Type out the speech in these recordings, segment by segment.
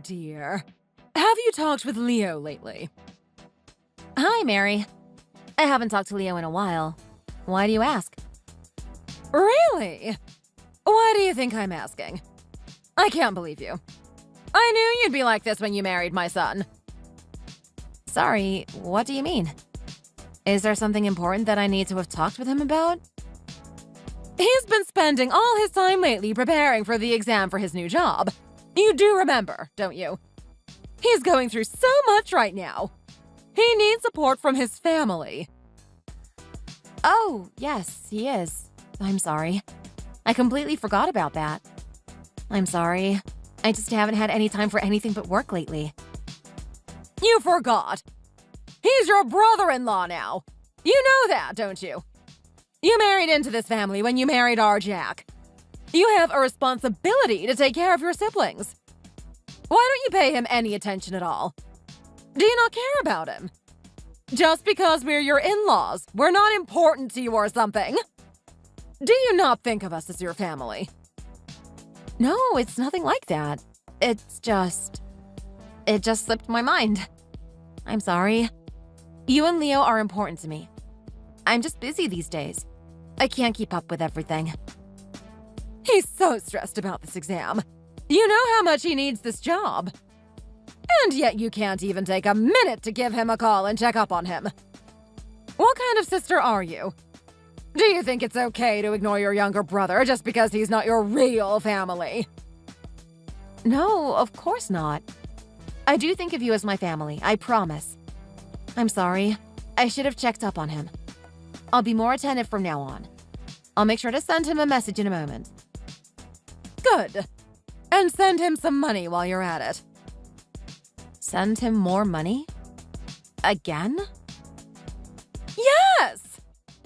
dear. Have you talked with Leo lately? Hi, Mary. I haven't talked to Leo in a while. Why do you ask? Really? Why do you think I'm asking? I can't believe you. I knew you'd be like this when you married my son. Sorry, what do you mean? Is there something important that I need to have talked with him about? He's been spending all his time lately preparing for the exam for his new job. You do remember, don't you? He's going through so much right now. He needs support from his family. Oh, yes, he is. I'm sorry. I completely forgot about that. I'm sorry. I just haven't had any time for anything but work lately. You forgot. He's your brother-in-law now. You know that, don't you? You married into this family when you married our Jack. You have a responsibility to take care of your siblings. Why don't you pay him any attention at all? Do you not care about him? Just because we're your in-laws, we're not important to you or something? Do you not think of us as your family? No, it's nothing like that. It just slipped my mind. I'm sorry. You and Leo are important to me. I'm just busy these days. I can't keep up with everything. He's so stressed about this exam. You know how much he needs this job. And yet you can't even take a minute to give him a call and check up on him. What kind of sister are you? Do you think it's okay to ignore your younger brother just because he's not your real family? No, of course not. I do think of you as my family, I promise. I'm sorry. I should have checked up on him. I'll be more attentive from now on. I'll make sure to send him a message in a moment. Good. And send him some money while you're at it. Send him more money? Again? Yes!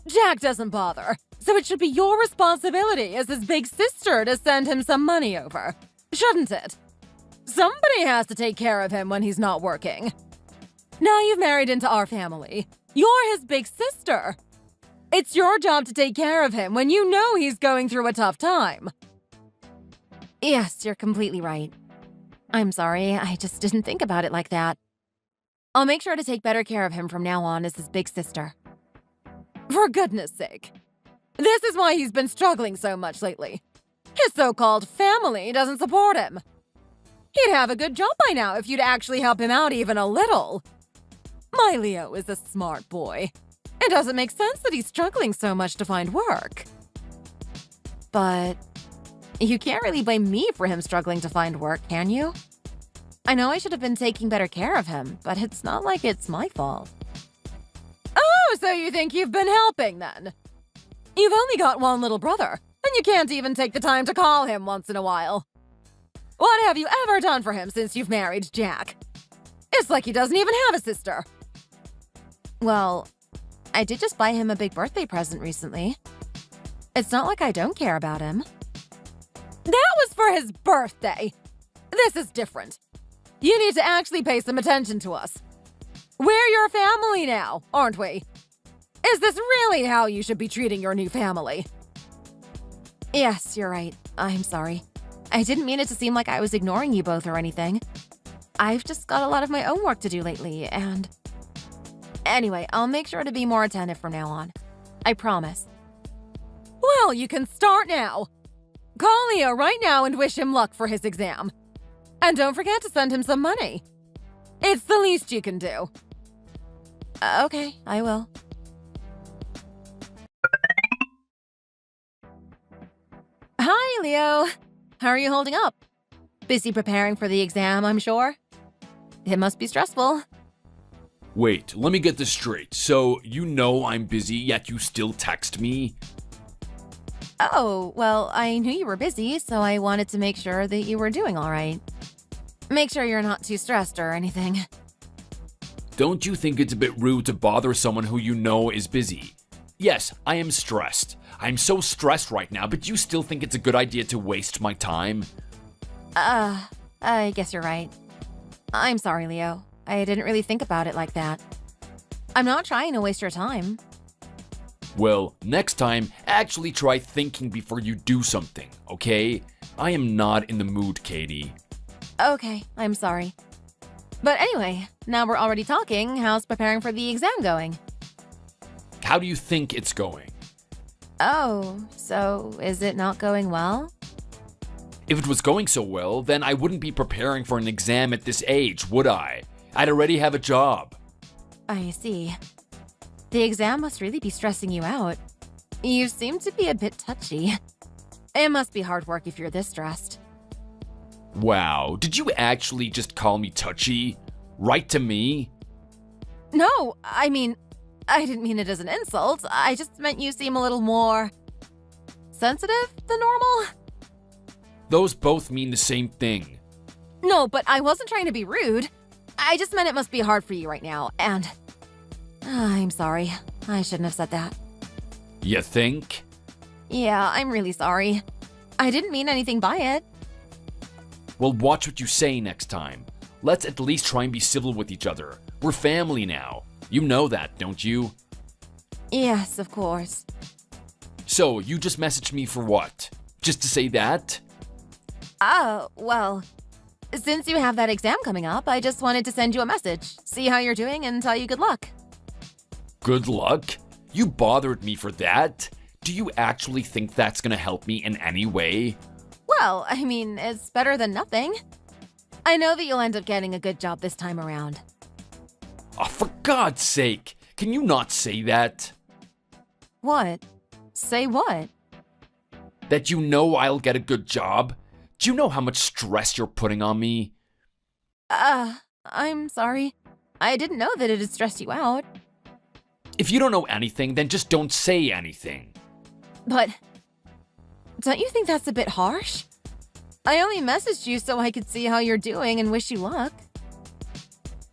Jack doesn't bother, so it should be your responsibility as his big sister to send him some money over, shouldn't it? Somebody has to take care of him when he's not working. Now you've married into our family. You're his big sister. It's your job to take care of him when you know he's going through a tough time. Yes, you're completely right. I'm sorry, I just didn't think about it like that. I'll make sure to take better care of him from now on as his big sister. For goodness sake. This is why he's been struggling so much lately. His so-called family doesn't support him. He'd have a good job by now if you'd actually help him out even a little. My Leo is a smart boy. It doesn't make sense that he's struggling so much to find work. But you can't really blame me for him struggling to find work, can you? I know I should have been taking better care of him, but it's not like it's my fault. Oh, so you think you've been helping then? You've only got one little brother, and you can't even take the time to call him once in a while. What have you ever done for him since you've married Jack? It's like he doesn't even have a sister. Well, I did just buy him a big birthday present recently. It's not like I don't care about him. That was for his birthday. This is different. You need to actually pay some attention to us. We're your family now, aren't we? Is this really how you should be treating your new family? Yes, you're right. I'm sorry. I didn't mean it to seem like I was ignoring you both or anything. I've just got a lot of my own work to do lately, and... Anyway, I'll make sure to be more attentive from now on. I promise. Well, you can start now. Call Leo right now and wish him luck for his exam. And don't forget to send him some money. It's the least you can do. Okay, I will. Hi, Leo. How are you holding up? Busy preparing for the exam, I'm sure? It must be stressful. Wait, let me get this straight. So, you know I'm busy, yet you still text me? Oh, well, I knew you were busy, so I wanted to make sure that you were doing all right. Make sure you're not too stressed or anything. Don't you think it's a bit rude to bother someone who you know is busy? Yes, I am stressed. I'm so stressed right now, but you still think it's a good idea to waste my time? I guess you're right. I'm sorry, Leo. I didn't really think about it like that. I'm not trying to waste your time. Well, next time, actually try thinking before you do something, okay? I am not in the mood, Katie. Okay, I'm sorry. But anyway, now we're already talking. How's preparing for the exam going? How do you think it's going? Oh, so is it not going well? If it was going so well, then I wouldn't be preparing for an exam at this age, would I? I'd already have a job. I see. The exam must really be stressing you out. You seem to be a bit touchy. It must be hard work if you're this stressed. Wow, did you actually just call me touchy? Right to me? No, I mean, I didn't mean it as an insult. I just meant you seem a little more sensitive than normal. Those both mean the same thing. No, but I wasn't trying to be rude. I just meant it must be hard for you right now, and I'm sorry. I shouldn't have said that. You think? Yeah, I'm really sorry. I didn't mean anything by it. Well, watch what you say next time. Let's at least try and be civil with each other. We're family now. You know that, don't you? Yes, of course. So, you just messaged me for what? Just to say that? Well, since you have that exam coming up, I just wanted to send you a message, see how you're doing, and tell you good luck. Good luck? You bothered me for that? Do you actually think that's gonna help me in any way? Well, I mean, it's better than nothing. I know that you'll end up getting a good job this time around. Oh, for God's sake! Can you not say that? What? Say what? That you know I'll get a good job? Do you know how much stress you're putting on me? I'm sorry. I didn't know that it had stressed you out. If you don't know anything, then just don't say anything. But don't you think that's a bit harsh? I only messaged you so I could see how you're doing and wish you luck.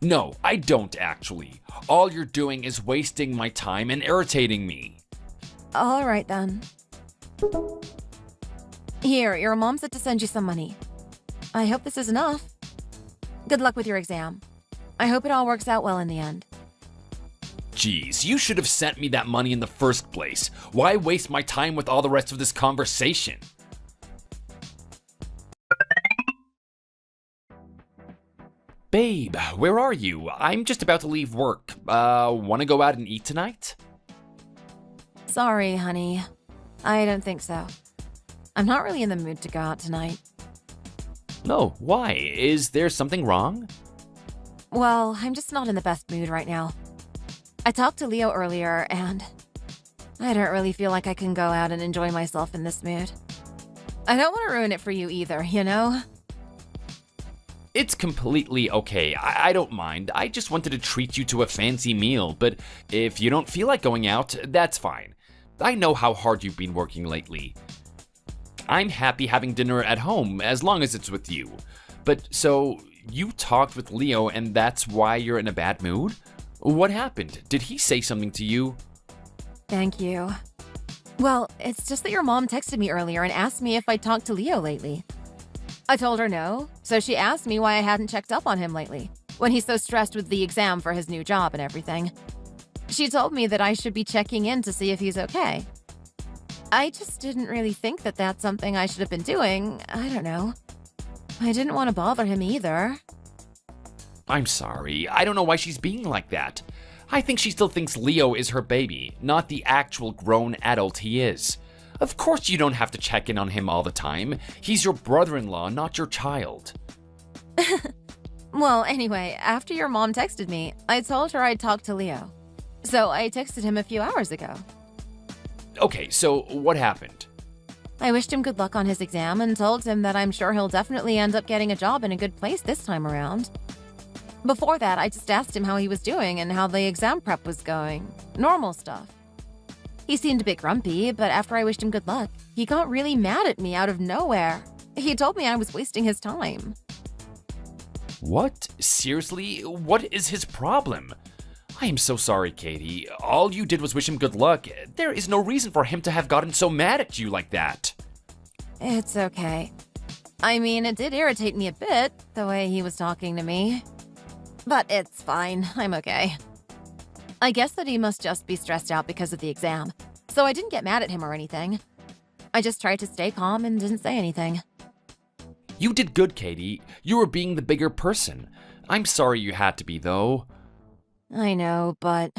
No, I don't actually. All you're doing is wasting my time and irritating me. All right then. Here, your mom said to send you some money. I hope this is enough. Good luck with your exam. I hope it all works out well in the end. Jeez, you should have sent me that money in the first place. Why waste my time with all the rest of this conversation? Babe, where are you? I'm just about to leave work. Wanna go out and eat tonight? Sorry, honey. I don't think so. I'm not really in the mood to go out tonight. No, why? Is there something wrong? Well, I'm just not in the best mood right now. I talked to Leo earlier, and I don't really feel like I can go out and enjoy myself in this mood. I don't want to ruin it for you either, you know? It's completely okay. I don't mind. I just wanted to treat you to a fancy meal, but if you don't feel like going out, that's fine. I know how hard you've been working lately. I'm happy having dinner at home as long as it's with you. But so, you talked with Leo and that's why you're in a bad mood? What happened? Did he say something to you? Thank you. Well, it's just that your mom texted me earlier and asked me if I'd talked to Leo lately. I told her no, so she asked me why I hadn't checked up on him lately, when he's so stressed with the exam for his new job and everything. She told me that I should be checking in to see if he's okay. I just didn't really think that that's something I should have been doing. I don't know. I didn't want to bother him either. I'm sorry. I don't know why she's being like that. I think she still thinks Leo is her baby, not the actual grown adult he is. Of course you don't have to check in on him all the time. He's your brother-in-law, not your child. Well, anyway, after your mom texted me, I told her I'd talk to Leo. So I texted him a few hours ago. Okay, so what happened? I wished him good luck on his exam and told him that I'm sure he'll definitely end up getting a job in a good place this time around. Before that, I just asked him how he was doing and how the exam prep was going. Normal stuff. He seemed a bit grumpy, but after I wished him good luck, he got really mad at me out of nowhere. He told me I was wasting his time. What? Seriously? What is his problem? I am so sorry, Katie. All you did was wish him good luck. There is no reason for him to have gotten so mad at you like that. It's okay. I mean, it did irritate me a bit, the way he was talking to me. But it's fine. I'm okay. I guess that he must just be stressed out because of the exam, so I didn't get mad at him or anything. I just tried to stay calm and didn't say anything. You did good, Katie. You were being the bigger person. I'm sorry you had to be, though. I know, but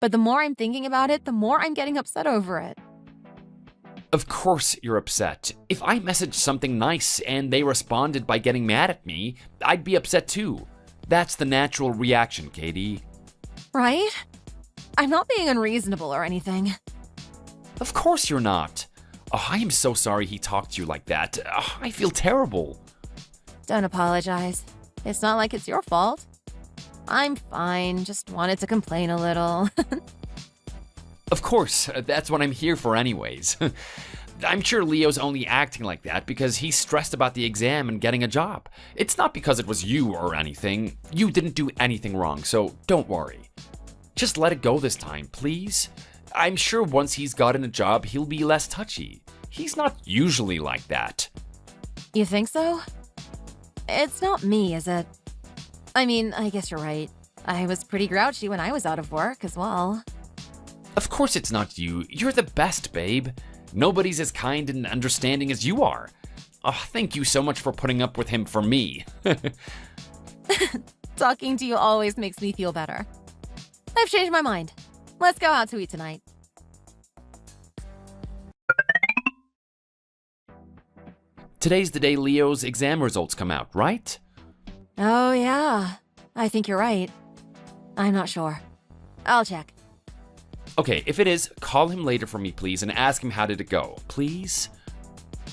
the more I'm thinking about it, the more I'm getting upset over it. Of course you're upset. If I messaged something nice and they responded by getting mad at me, I'd be upset too. That's the natural reaction, Katie. Right? I'm not being unreasonable or anything. Of course you're not. Oh, I am so sorry he talked to you like that. Oh, I feel terrible. Don't apologize. It's not like it's your fault. I'm fine, just wanted to complain a little. Of course, that's what I'm here for anyways. I'm sure Leo's only acting like that because he's stressed about the exam and getting a job. It's not because it was you or anything. You didn't do anything wrong, so don't worry. Just let it go this time, please. I'm sure once he's gotten a job, he'll be less touchy. He's not usually like that. You think so? It's not me, is it? I mean, I guess you're right. I was pretty grouchy when I was out of work as well. Of course it's not you. You're the best, babe. Nobody's as kind and understanding as you are. Oh, thank you so much for putting up with him for me. Talking to you always makes me feel better. I've changed my mind. Let's go out to eat tonight. Today's the day Leo's exam results come out, right? Oh, yeah. I think you're right. I'm not sure. I'll check. Okay, if it is, call him later for me, please, and ask him how did it go, please?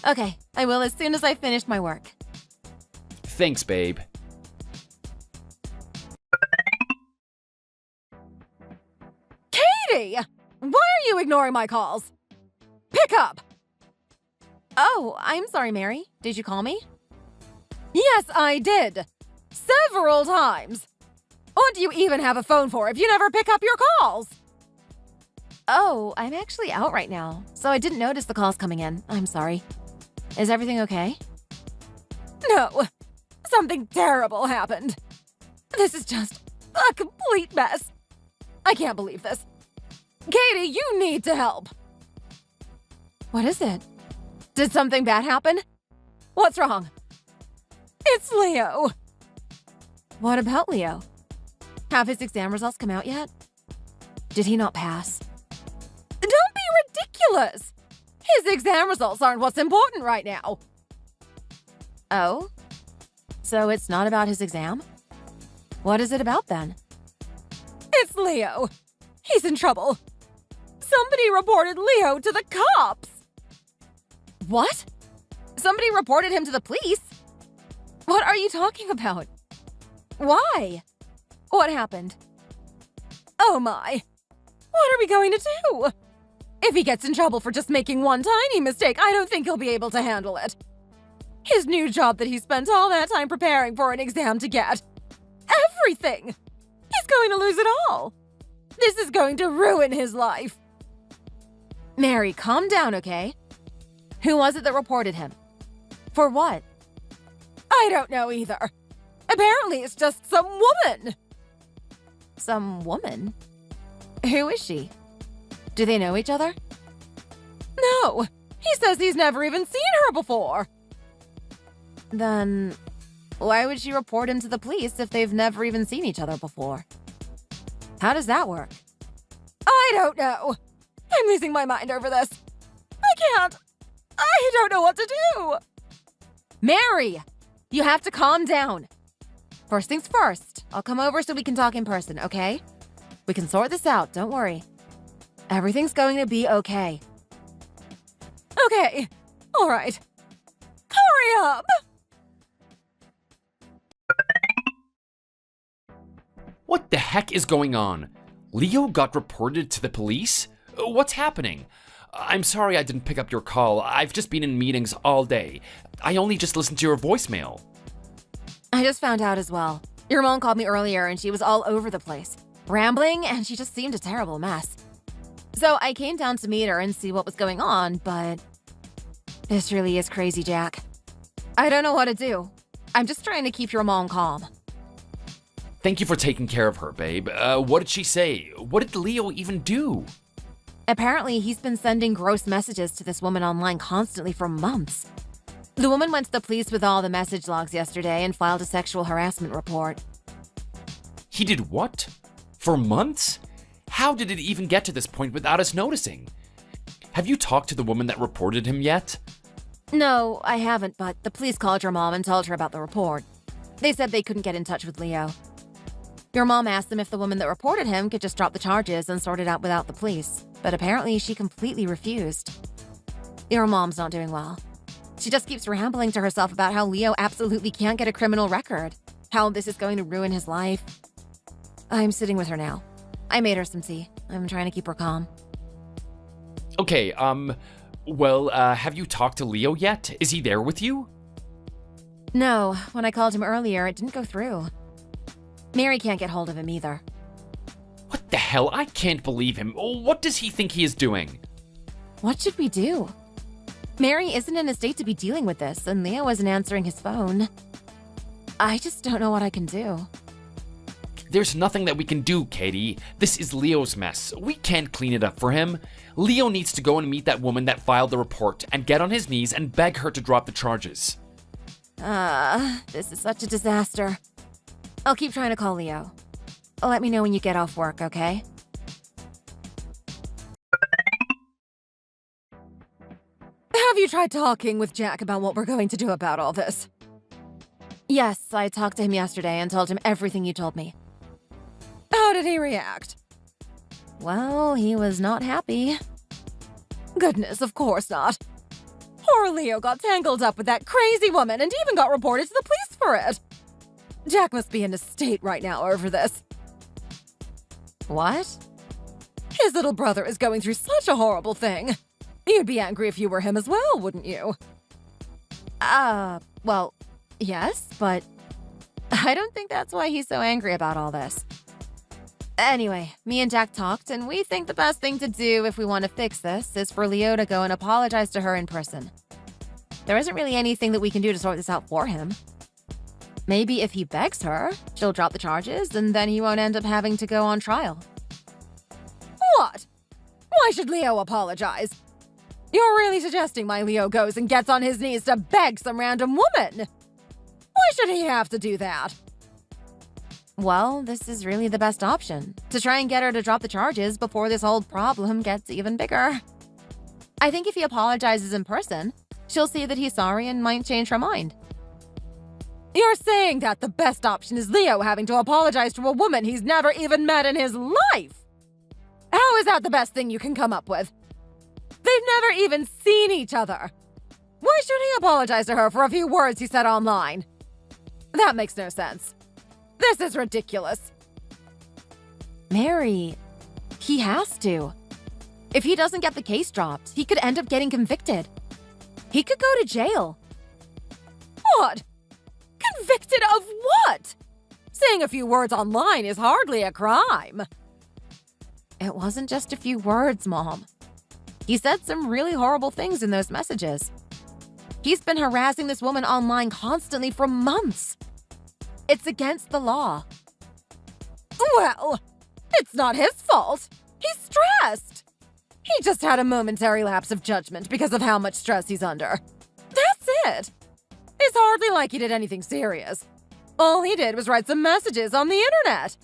Okay, I will as soon as I finish my work. Thanks, babe. Katie! Why are you ignoring my calls? Pick up! Oh, I'm sorry, Mary. Did you call me? Yes, I did. Several times. What do you even have a phone for if you never pick up your calls? Oh, I'm actually out right now, so I didn't notice the calls coming in. I'm sorry. Is everything okay? No. Something terrible happened. This is just a complete mess. I can't believe this. Katie, you need to help. What is it? Did something bad happen? What's wrong? It's Leo. What about Leo? Have his exam results come out yet? Did he not pass? Don't be ridiculous. His exam results aren't what's important right now. Oh? So it's not about his exam? What is it about then? It's Leo. He's in trouble. Somebody reported Leo to the cops. What? Somebody reported him to the police? What are you talking about? Why? What happened? Oh my. What are we going to do? If he gets in trouble for just making one tiny mistake, I don't think he'll be able to handle it. His new job that he spent all that time preparing for an exam to get. Everything. He's going to lose it all. This is going to ruin his life. Mary, calm down, okay? Who was it that reported him? For what? I don't know either. Apparently it's just some woman. Some woman? Who is she? Do they know each other? No. He says he's never even seen her before. Then why would she report him to the police if they've never even seen each other before? How does that work? I don't know. I'm losing my mind over this. I can't. I don't know what to do. Mary, you have to calm down. First things first, I'll come over so we can talk in person, okay? We can sort this out, don't worry. Everything's going to be okay. Okay. All right. Hurry up. What the heck is going on? Leo got reported to the police? What's happening? I'm sorry I didn't pick up your call. I've just been in meetings all day. I only just listened to your voicemail. I just found out as well. Your mom called me earlier and she was all over the place, rambling, and she just seemed a terrible mess. So I came down to meet her and see what was going on, but this really is crazy, Jack. I don't know what to do. I'm just trying to keep your mom calm. Thank you for taking care of her, babe. What did she say? What did Leo even do? Apparently, he's been sending gross messages to this woman online constantly for months. The woman went to the police with all the message logs yesterday and filed a sexual harassment report. He did what? For months? How did it even get to this point without us noticing? Have you talked to the woman that reported him yet? No, I haven't, but the police called your mom and told her about the report. They said they couldn't get in touch with Leo. Your mom asked them if the woman that reported him could just drop the charges and sort it out without the police, but apparently she completely refused. Your mom's not doing well. She just keeps rambling to herself about how Leo absolutely can't get a criminal record, how this is going to ruin his life. I'm sitting with her now. I made her some tea. I'm trying to keep her calm. Okay, well, have you talked to Leo yet? Is he there with you? No, when I called him earlier, it didn't go through. Mary can't get hold of him either. What the hell? I can't believe him. What does he think he is doing? What should we do? Mary isn't in a state to be dealing with this, and Leo isn't answering his phone. I just don't know what I can do. There's nothing that we can do, Katie. This is Leo's mess. We can't clean it up for him. Leo needs to go and meet that woman that filed the report and get on his knees and beg her to drop the charges. This is such a disaster. I'll keep trying to call Leo. Let me know when you get off work, okay? Have you tried talking with Jack about what we're going to do about all this? Yes, I talked to him yesterday and told him everything you told me. How did he react? Well, he was not happy. Goodness, of course not. Poor Leo got tangled up with that crazy woman and even got reported to the police for it. Jack must be in a state right now over this. What? His little brother is going through such a horrible thing. You'd be angry if you were him as well, wouldn't you? Well, yes, but I don't think that's why he's so angry about all this. Anyway, me and Jack talked, and we think the best thing to do if we want to fix this is for Leo to go and apologize to her in person. There isn't really anything that we can do to sort this out for him. Maybe if he begs her, she'll drop the charges, and then he won't end up having to go on trial. What? Why should Leo apologize? You're really suggesting my Leo goes and gets on his knees to beg some random woman? Why should he have to do that? Well, this is really the best option, to try and get her to drop the charges before this whole problem gets even bigger. I think if he apologizes in person, she'll see that he's sorry and might change her mind. You're saying that the best option is Leo having to apologize to a woman he's never even met in his life? How is that the best thing you can come up with? They've never even seen each other. Why should he apologize to her for a few words he said online? That makes no sense. This is ridiculous. Mary, he has to. If he doesn't get the case dropped, he could end up getting convicted. He could go to jail. What? Convicted of what? Saying a few words online is hardly a crime. It wasn't just a few words, Mom. He said some really horrible things in those messages. He's been harassing this woman online constantly for months. It's against the law. Well, it's not his fault. He's stressed. He just had a momentary lapse of judgment because of how much stress he's under. That's it. It's hardly like he did anything serious. All he did was write some messages on the internet.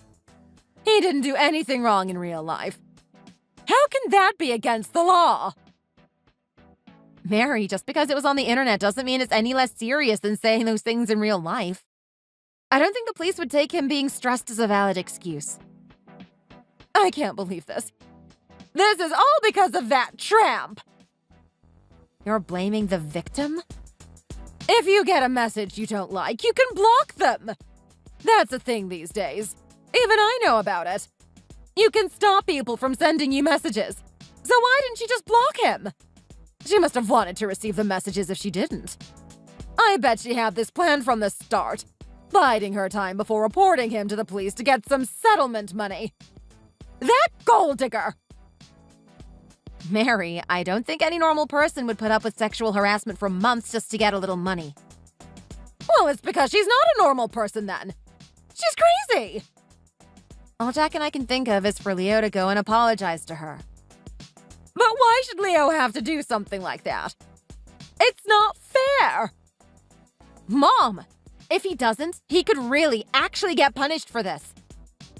He didn't do anything wrong in real life. How can that be against the law? Mary, just because it was on the internet doesn't mean it's any less serious than saying those things in real life. I don't think the police would take him being stressed as a valid excuse. I can't believe this. This is all because of that tramp. You're blaming the victim? If you get a message you don't like, you can block them. That's a thing these days. Even I know about it. You can stop people from sending you messages. So why didn't she just block him? She must have wanted to receive the messages if she didn't. I bet she had this plan from the start, biding her time before reporting him to the police to get some settlement money. That gold digger! Mary, I don't think any normal person would put up with sexual harassment for months just to get a little money. Well, it's because she's not a normal person then. She's crazy! All Jack and I can think of is for Leo to go and apologize to her. But why should Leo have to do something like that? It's not fair! Mom! If he doesn't, he could really actually get punished for this.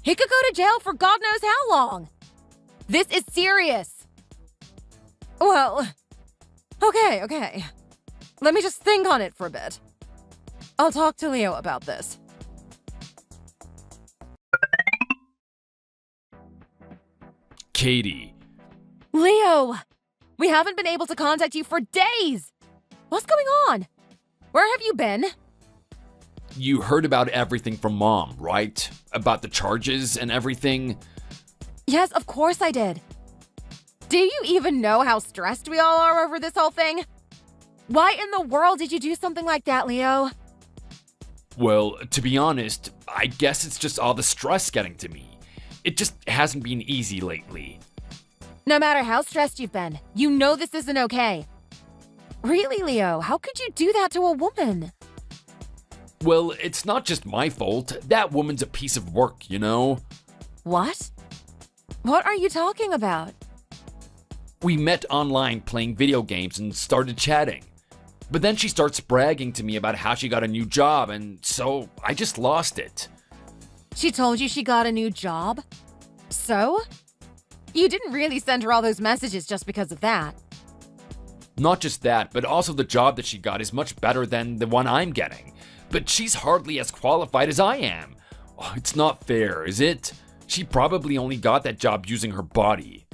He could go to jail for God knows how long. This is serious. Well, okay. Let me just think on it for a bit. I'll talk to Leo about this. Katie. Leo! We haven't been able to contact you for days! What's going on? Where have you been? You heard about everything from Mom, right? About the charges and everything? Yes, of course I did. Do you even know how stressed we all are over this whole thing? Why in the world did you do something like that, Leo? Well, to be honest, I guess it's just all the stress getting to me. It just hasn't been easy lately. No matter how stressed you've been, you know this isn't okay. Really, Leo, how could you do that to a woman? Well, it's not just my fault. That woman's a piece of work, you know? What? What are you talking about? We met online playing video games and started chatting. But then she starts bragging to me about how she got a new job, and so I just lost it. She told you she got a new job? So? You didn't really send her all those messages just because of that. Not just that, but also the job that she got is much better than the one I'm getting. But she's hardly as qualified as I am. Oh, it's not fair, is it? She probably only got that job using her body.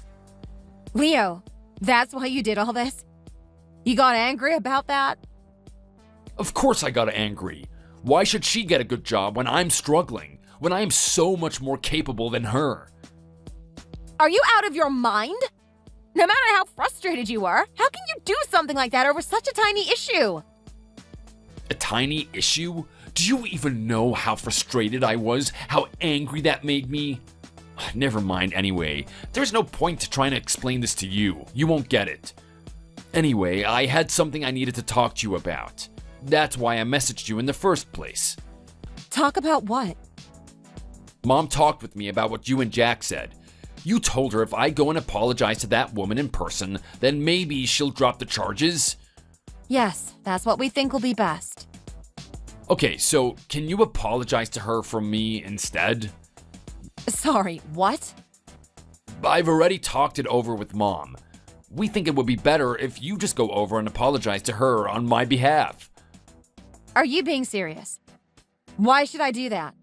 Leo, that's why you did all this? You got angry about that? Of course I got angry. Why should she get a good job when I'm struggling? When I am so much more capable than her? Are you out of your mind? No matter how frustrated you are, how can you do something like that over such a tiny issue? A tiny issue? Do you even know how frustrated I was? How angry that made me? Never mind anyway. There's no point to trying to explain this to you. You won't get it. Anyway, I had something I needed to talk to you about. That's why I messaged you in the first place. Talk about what? Mom talked with me about what you and Jack said. You told her if I go and apologize to that woman in person, then maybe she'll drop the charges? Yes, that's what we think will be best. Okay, so can you apologize to her from me instead? Sorry, what? I've already talked it over with Mom. We think it would be better if you just go over and apologize to her on my behalf. Are you being serious? Why should I do that?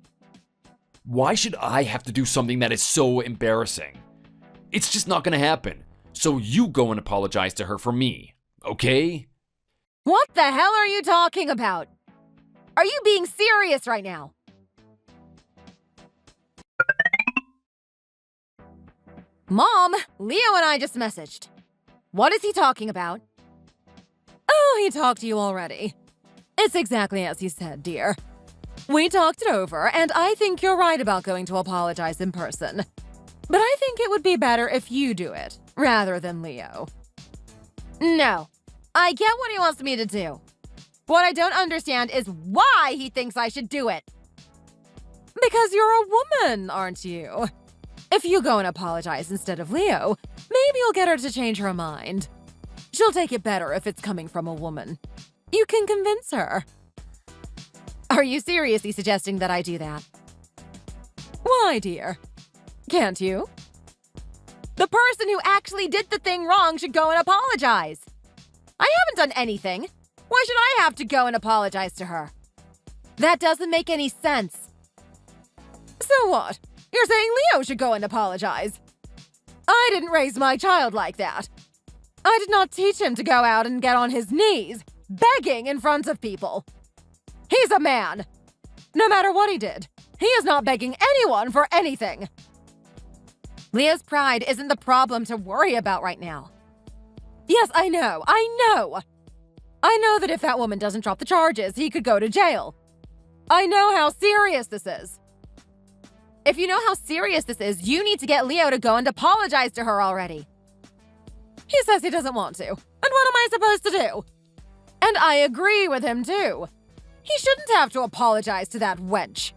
Why should I have to do something that is so embarrassing? It's just not gonna happen. So you go and apologize to her for me, okay? What the hell are you talking about? Are you being serious right now? Mom, Leo and I just messaged. What is he talking about? Oh, he talked to you already. It's exactly as he said, dear. We talked it over, and I think you're right about going to apologize in person. But I think it would be better if you do it, rather than Leo. No, I get what he wants me to do. What I don't understand is why he thinks I should do it. Because you're a woman, aren't you? If you go and apologize instead of Leo, maybe you'll get her to change her mind. She'll take it better if it's coming from a woman. You can convince her. Are you seriously suggesting that I do that? Why, dear? Can't you? The person who actually did the thing wrong should go and apologize. I haven't done anything. Why should I have to go and apologize to her? That doesn't make any sense. So what? You're saying Leo should go and apologize? I didn't raise my child like that. I did not teach him to go out and get on his knees, begging in front of people. He's a man. No matter what he did, he is not begging anyone for anything. Leo's pride isn't the problem to worry about right now. Yes, I know. I know that if that woman doesn't drop the charges, he could go to jail. I know how serious this is. If you know how serious this is, you need to get Leo to go and apologize to her already. He says he doesn't want to. And what am I supposed to do? And I agree with him, too. He shouldn't have to apologize to that wench.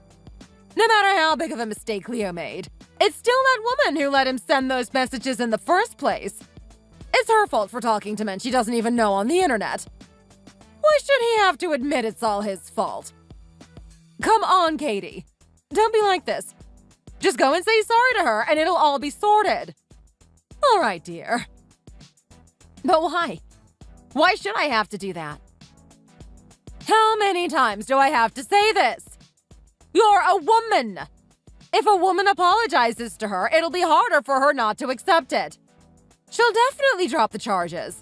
No matter how big of a mistake Leo made, it's still that woman who let him send those messages in the first place. It's her fault for talking to men she doesn't even know on the internet. Why Why should he have to admit it's all his fault? Come on, Katie. Don't be like this. Just go and say sorry to her and it'll all be sorted. All right, dear. But why? Why should I have to do that? How many times do I have to say this? You're a woman. If a woman apologizes to her, it'll be harder for her not to accept it. She'll definitely drop the charges.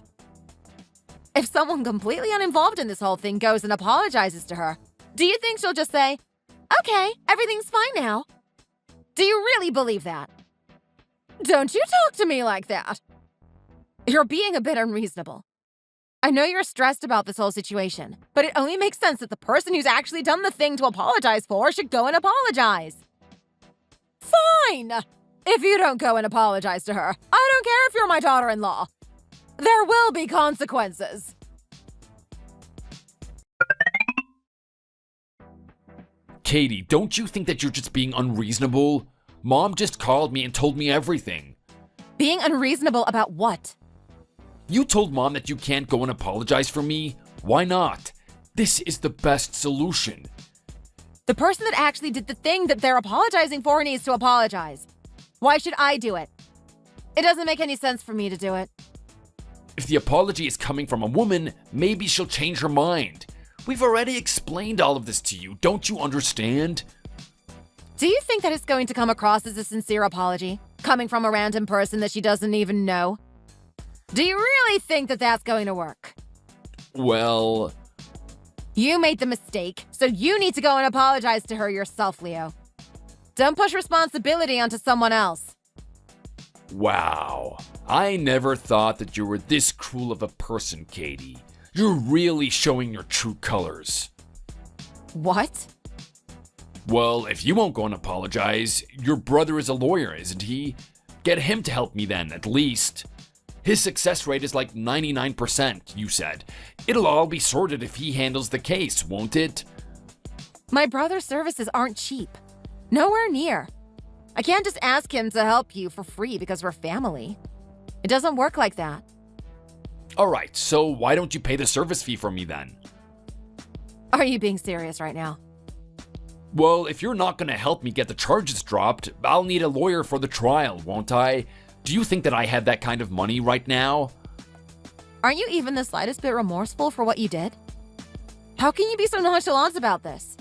If someone completely uninvolved in this whole thing goes and apologizes to her, do you think she'll just say, "Okay, everything's fine now"? Do you really believe that? Don't you talk to me like that. You're being a bit unreasonable. I know you're stressed about this whole situation, but it only makes sense that the person who's actually done the thing to apologize for should go and apologize. Fine! If you don't go and apologize to her, I don't care if you're my daughter-in-law. There will be consequences. Katie, don't you think that you're just being unreasonable? Mom just called me and told me everything. Being unreasonable about what? You told Mom that you can't go and apologize for me? Why not? This is the best solution. The person that actually did the thing that they're apologizing for needs to apologize. Why should I do it? It doesn't make any sense for me to do it. If the apology is coming from a woman, maybe she'll change her mind. We've already explained all of this to you, don't you understand? Do you think that it's going to come across as a sincere apology, coming from a random person that she doesn't even know? Do you really think that that's going to work? Well... You made the mistake, so you need to go and apologize to her yourself, Leo. Don't push responsibility onto someone else. Wow. I never thought that you were this cruel of a person, Katie. You're really showing your true colors. What? Well, if you won't go and apologize, your brother is a lawyer, isn't he? Get him to help me then, at least. His success rate is like 99%, you said. It'll all be sorted if he handles the case, won't it? My brother's services aren't cheap. Nowhere near. I can't just ask him to help you for free because we're family. It doesn't work like that. Alright, so why don't you pay the service fee for me then? Are you being serious right now? Well, if you're not gonna help me get the charges dropped, I'll need a lawyer for the trial, won't I? Do you think that I have that kind of money right now? Aren't you even the slightest bit remorseful for what you did? How can you be so nonchalant about this?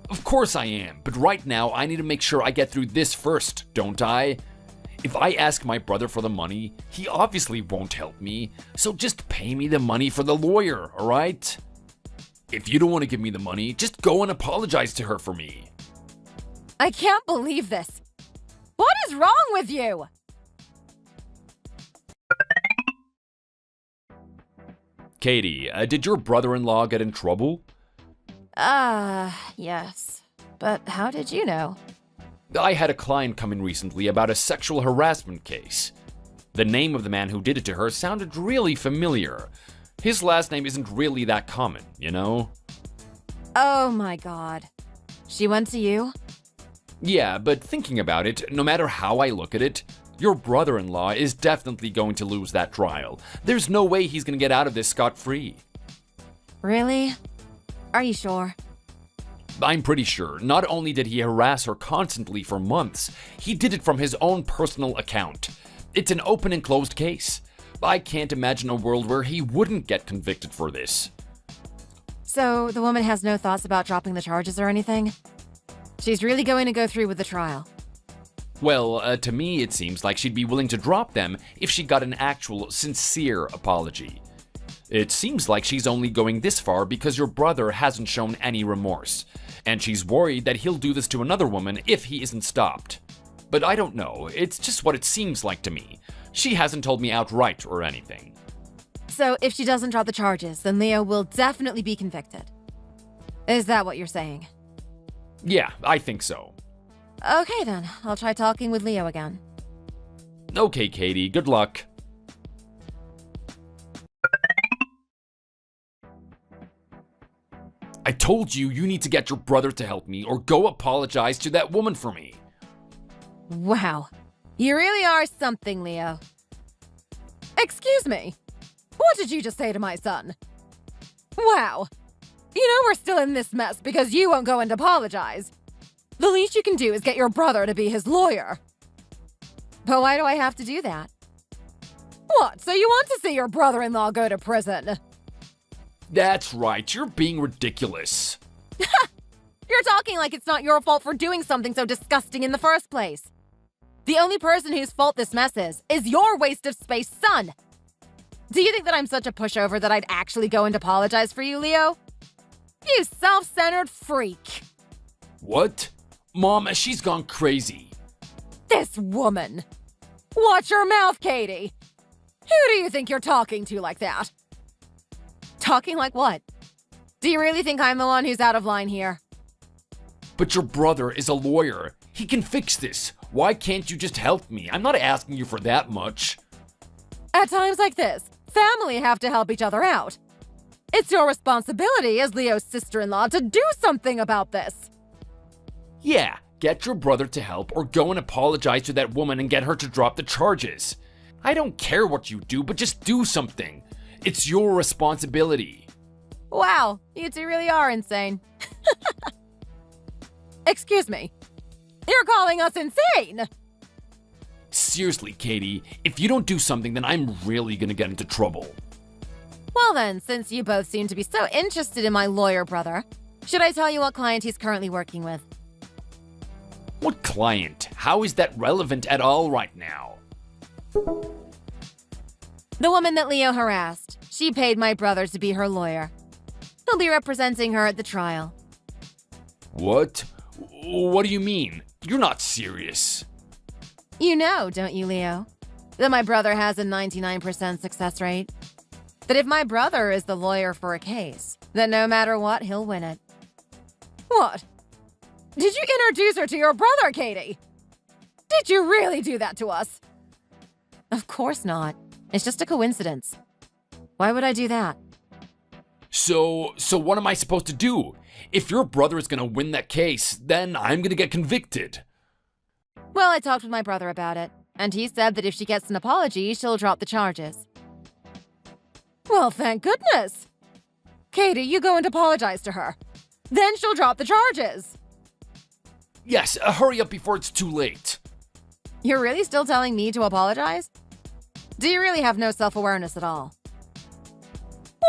Of course I am, but right now I need to make sure I get through this first, don't I? If I ask my brother for the money, he obviously won't help me, so just pay me the money for the lawyer, alright? If you don't want to give me the money, just go and apologize to her for me. I can't believe this. What is wrong with you? Katie, did your brother-in-law get in trouble? Yes. But how did you know? I had a client come in recently about a sexual harassment case. The name of the man who did it to her sounded really familiar. His last name isn't really that common, you know? Oh my god. She went to you? Yeah, but thinking about it, no matter how I look at it, your brother-in-law is definitely going to lose that trial. There's no way he's gonna get out of this scot-free. Really? Are you sure? I'm pretty sure. Not only did he harass her constantly for months, he did it from his own personal account. It's an open and closed case. I can't imagine a world where he wouldn't get convicted for this. So the woman has no thoughts about dropping the charges or anything? She's really going to go through with the trial. Well, to me it seems like she'd be willing to drop them if she got an actual, sincere apology. It seems like she's only going this far because your brother hasn't shown any remorse, and she's worried that he'll do this to another woman if he isn't stopped. But I don't know, it's just what it seems like to me. She hasn't told me outright or anything. So if she doesn't drop the charges, then Leo will definitely be convicted. Is that what you're saying? Yeah, I think so. Okay then, I'll try talking with Leo again. Okay, Katie, good luck. I told you you need to get your brother to help me or go apologize to that woman for me. Wow. You really are something, Leo. Excuse me. What did you just say to my son? Wow. You know we're still in this mess because you won't go and apologize. The least you can do is get your brother to be his lawyer. But why do I have to do that? What, so you want to see your brother-in-law go to prison? That's right, you're being ridiculous. You're talking like it's not your fault for doing something so disgusting in the first place. The only person whose fault this mess is your waste of space son. Do you think that I'm such a pushover that I'd actually go and apologize for you, Leo? You self-centered freak. What? Mom, she's gone crazy. This woman. Watch your mouth, Katie. Who do you think you're talking to like that? Talking like what? Do you really think I'm the one who's out of line here? But your brother is a lawyer. He can fix this. Why can't you just help me? I'm not asking you for that much. At times like this, family have to help each other out. It's your responsibility as Leo's sister-in-law to do something about this. Yeah, get your brother to help or go and apologize to that woman and get her to drop the charges. I don't care what you do, but just do something. It's your responsibility. Wow, you two really are insane. Excuse me. You're calling us insane! Seriously, Katie, if you don't do something, then I'm really gonna get into trouble. Well then, since you both seem to be so interested in my lawyer brother, should I tell you what client he's currently working with? What client? How is that relevant at all right now? The woman that Leo harassed. She paid my brother to be her lawyer. He'll be representing her at the trial. What? What do you mean? You're not serious. You know, don't you, Leo, that my brother has a 99% success rate? That if my brother is the lawyer for a case, that no matter what, he'll win it. What? Did you introduce her to your brother, Katie? Did you really do that to us? Of course not. It's just a coincidence. Why would I do that? So what am I supposed to do? If your brother is gonna win that case, then I'm gonna get convicted. Well, I talked with my brother about it, and he said that if she gets an apology, she'll drop the charges. Well, thank goodness. Katie, you go and apologize to her. Then she'll drop the charges. Yes, hurry up before it's too late. You're really still telling me to apologize? Do you really have no self-awareness at all?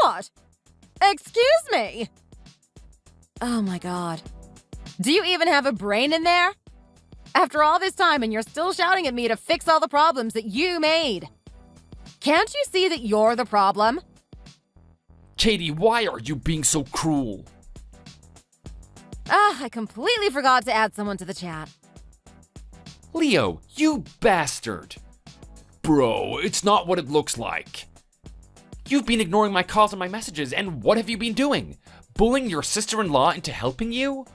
What? Excuse me? Oh my god. Do you even have a brain in there? After all this time and you're still shouting at me to fix all the problems that you made. Can't you see that you're the problem? Katie, why are you being so cruel? I completely forgot to add someone to the chat. Leo, you bastard. Bro, it's not what it looks like. You've been ignoring my calls and my messages, and what have you been doing? Bullying your sister-in-law into helping you?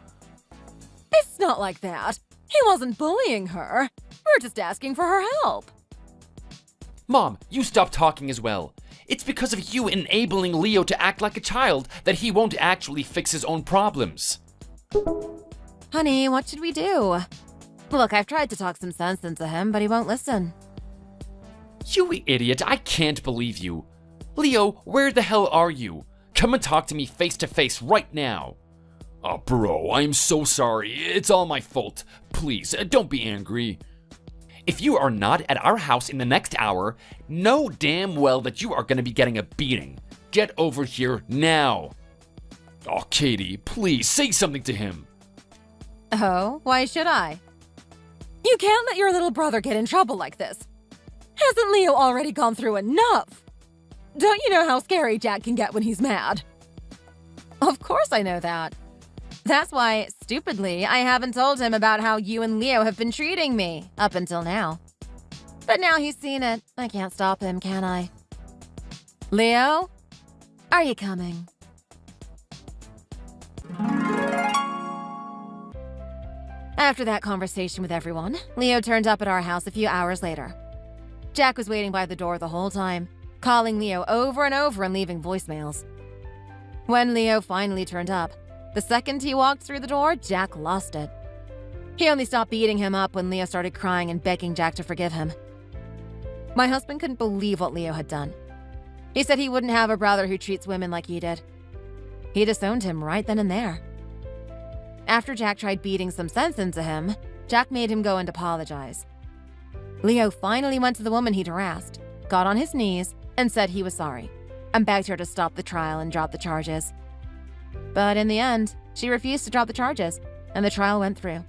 It's not like that. He wasn't bullying her. We're just asking for her help. Mom, you stop talking as well. It's because of you enabling Leo to act like a child that he won't actually fix his own problems. Honey, what should we do? Look, I've tried to talk some sense into him, but he won't listen. You idiot, I can't believe you. Leo, where the hell are you? Come and talk to me face to face right now. Oh, bro, I'm so sorry. It's all my fault. Please, don't be angry. If you are not at our house in the next hour, know damn well that you are going to be getting a beating. Get over here now. Oh, Katie, please say something to him. Oh, why should I? You can't let your little brother get in trouble like this. Hasn't Leo already gone through enough? Don't you know how scary Jack can get when he's mad? Of course I know that. That's why, stupidly, I haven't told him about how you and Leo have been treating me, up until now. But now he's seen it. I can't stop him, can I? Leo? Are you coming? After that conversation with everyone, Leo turned up at our house a few hours later. Jack was waiting by the door the whole time, calling Leo over and over and leaving voicemails. When Leo finally turned up, the second he walked through the door, Jack lost it. He only stopped beating him up when Leo started crying and begging Jack to forgive him. My husband couldn't believe what Leo had done. He said he wouldn't have a brother who treats women like he did. He disowned him right then and there. After Jack tried beating some sense into him, Jack made him go and apologize. Leo finally went to the woman he'd harassed, got on his knees, and said he was sorry, and begged her to stop the trial and drop the charges. But in the end, she refused to drop the charges, and the trial went through.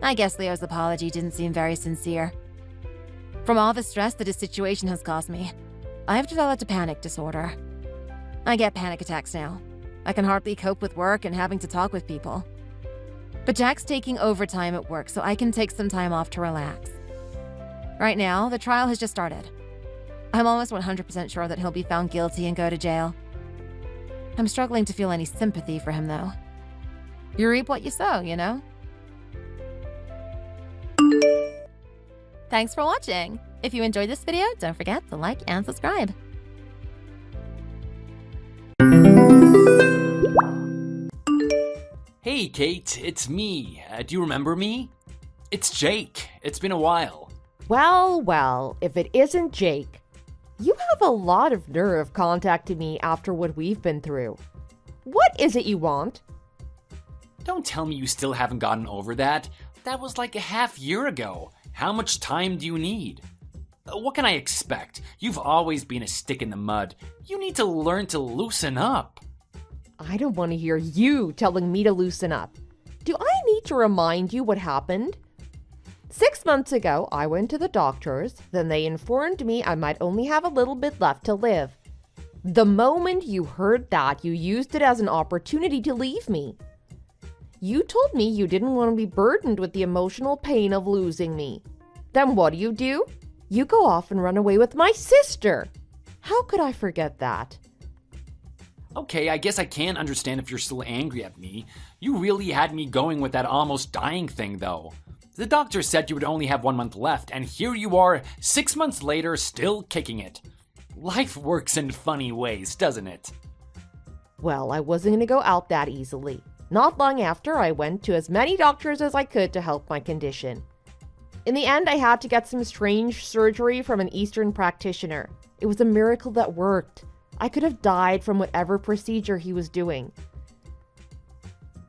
I guess Leo's apology didn't seem very sincere. From all the stress that his situation has caused me, I've developed a panic disorder. I get panic attacks now. I can hardly cope with work and having to talk with people. But Jack's taking overtime at work so I can take some time off to relax. Right now, the trial has just started. I'm almost 100% sure that he'll be found guilty and go to jail. I'm struggling to feel any sympathy for him, though. You reap what you sow, you know? Thanks for watching. If you enjoyed this video, don't forget to like and subscribe. Hey, Kate, it's me. Do you remember me? It's Jake. It's been a while. Well, if it isn't Jake. You have a lot of nerve contacting me after what we've been through. What is it you want? Don't tell me you still haven't gotten over that. That was like a half year ago. How much time do you need? What can I expect? You've always been a stick in the mud. You need to learn to loosen up. I don't want to hear you telling me to loosen up. Do I need to remind you what happened? 6 months ago, I went to the doctors. Then they informed me I might only have a little bit left to live. The moment you heard that, you used it as an opportunity to leave me. You told me you didn't want to be burdened with the emotional pain of losing me. Then what do? You go off and run away with my sister. How could I forget that? Okay, I guess I can understand if you're still angry at me. You really had me going with that almost dying thing, though. The doctor said you would only have 1 month left, and here you are, 6 months later, still kicking it. Life works in funny ways, doesn't it? Well, I wasn't going to go out that easily. Not long after, I went to as many doctors as I could to help my condition. In the end, I had to get some strange surgery from an Eastern practitioner. It was a miracle that worked. I could have died from whatever procedure he was doing.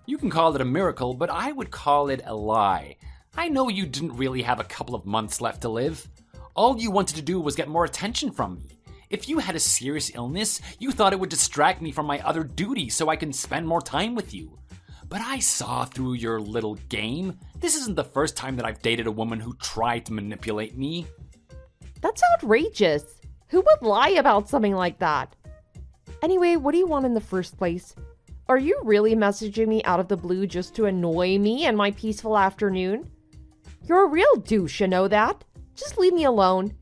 You can call it a miracle, but I would call it a lie. I know you didn't really have a couple of months left to live. All you wanted to do was get more attention from me. If you had a serious illness, you thought it would distract me from my other duties so I can spend more time with you. But I saw through your little game. This isn't the first time that I've dated a woman who tried to manipulate me. That's outrageous. Who would lie about something like that? Anyway, what do you want in the first place? Are you really messaging me out of the blue just to annoy me and my peaceful afternoon? You're a real douche, you know that? Just leave me alone.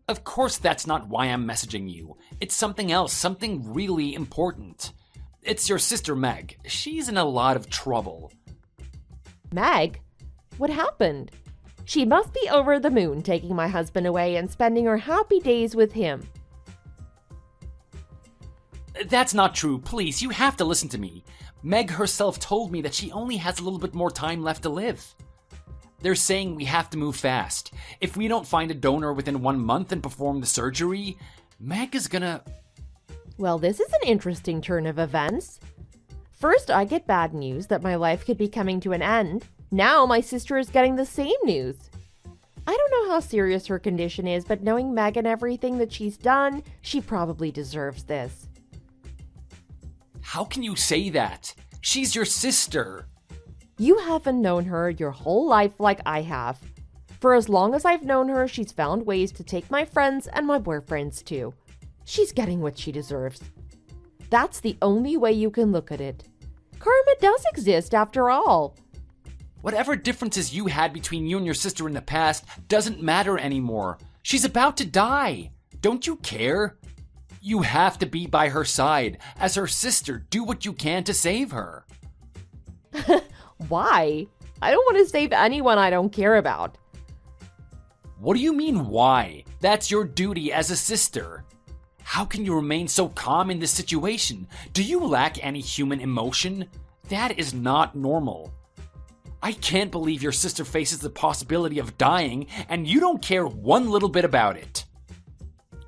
Of course that's not why I'm messaging you. It's something else, something really important. It's your sister Meg. She's in a lot of trouble. Meg? What happened? She must be over the moon taking my husband away and spending her happy days with him. That's not true. Please, you have to listen to me. Meg herself told me that she only has a little bit more time left to live. They're saying we have to move fast. If we don't find a donor within 1 month and perform the surgery, Meg is gonna... Well, this is an interesting turn of events. First, I get bad news that my life could be coming to an end. Now my sister is getting the same news. I don't know how serious her condition is, but knowing Meg and everything that she's done, she probably deserves this. How can you say that? She's your sister. You haven't known her your whole life like I have. For as long as I've known her, she's found ways to take my friends and my boyfriends too. She's getting what she deserves. That's the only way you can look at it. Karma does exist after all. Whatever differences you had between you and your sister in the past doesn't matter anymore. She's about to die. Don't you care? You have to be by her side. As her sister, do what you can to save her. Why? I don't want to save anyone I don't care about. What do you mean, why? That's your duty as a sister. How can you remain so calm in this situation? Do you lack any human emotion? That is not normal. I can't believe your sister faces the possibility of dying and you don't care one little bit about it.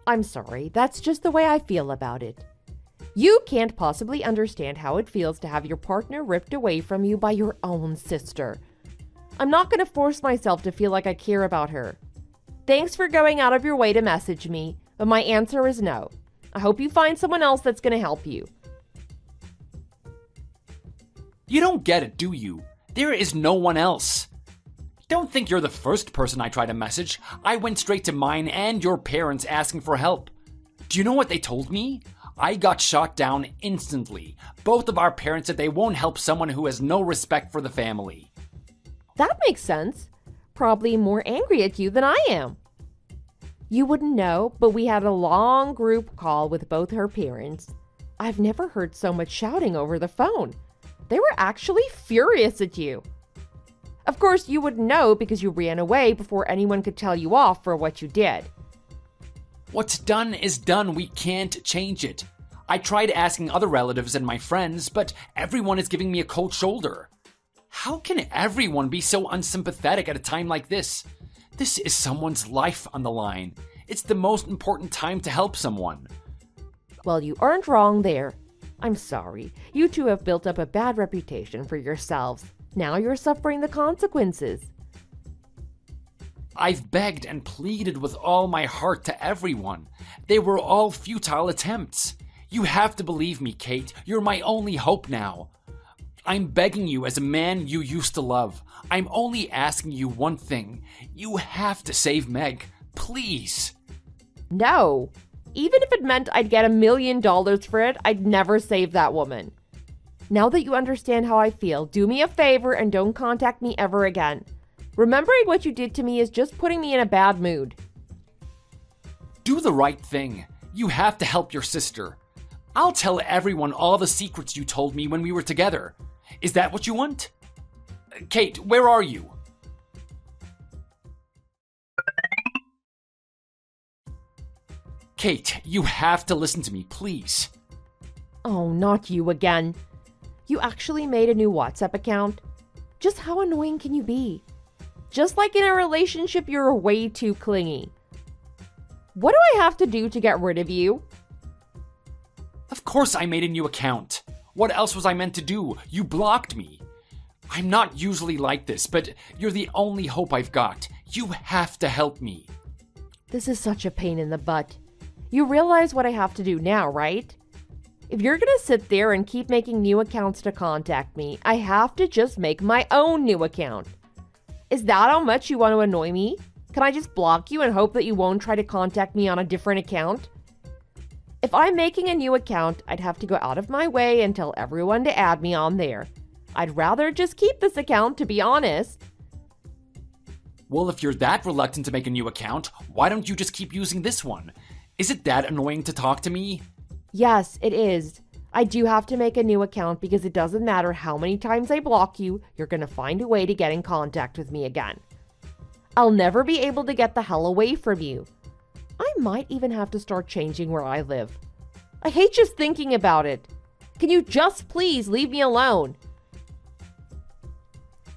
I'm sorry, that's just the way I feel about it. You can't possibly understand how it feels to have your partner ripped away from you by your own sister. I'm not going to force myself to feel like I care about her. Thanks for going out of your way to message me, but my answer is no. I hope you find someone else that's going to help you. You don't get it, do you? There is no one else. Don't think you're the first person I tried to message. I went straight to mine and your parents asking for help. Do you know what they told me? I got shot down instantly. Both of our parents said they won't help someone who has no respect for the family. That makes sense. Probably more angry at you than I am. You wouldn't know, but we had a long group call with both her parents. I've never heard so much shouting over the phone. They were actually furious at you. Of course, you wouldn't know because you ran away before anyone could tell you off for what you did. What's done is done. We can't change it. I tried asking other relatives and my friends, but everyone is giving me a cold shoulder. How can everyone be so unsympathetic at a time like this? This is someone's life on the line. It's the most important time to help someone. Well, you aren't wrong there. I'm sorry. You two have built up a bad reputation for yourselves. Now you're suffering the consequences. I've begged and pleaded with all my heart to everyone. They were all futile attempts. You have to believe me, Kate. You're my only hope now. I'm begging you as a man you used to love. I'm only asking you one thing. You have to save Meg. Please. No. Even if it meant I'd get $1 million for it, I'd never save that woman. Now that you understand how I feel, do me a favor and don't contact me ever again. Remembering what you did to me is just putting me in a bad mood. Do the right thing. You have to help your sister. I'll tell everyone all the secrets you told me when we were together. Is that what you want? Kate, where are you? Kate, you have to listen to me, please. Oh, not you again. You actually made a new WhatsApp account? Just how annoying can you be? Just like in a relationship, you're way too clingy. What do I have to do to get rid of you? Of course I made a new account. What else was I meant to do? You blocked me. I'm not usually like this, but you're the only hope I've got. You have to help me. This is such a pain in the butt. You realize what I have to do now, right? If you're gonna sit there and keep making new accounts to contact me, I have to just make my own new account. Is that how much you want to annoy me? Can I just block you and hope that you won't try to contact me on a different account? If I'm making a new account, I'd have to go out of my way and tell everyone to add me on there. I'd rather just keep this account, to be honest. Well, if you're that reluctant to make a new account, why don't you just keep using this one? Is it that annoying to talk to me? Yes, it is. I do have to make a new account because it doesn't matter how many times I block you, you're going to find a way to get in contact with me again. I'll never be able to get the hell away from you. I might even have to start changing where I live. I hate just thinking about it. Can you just please leave me alone?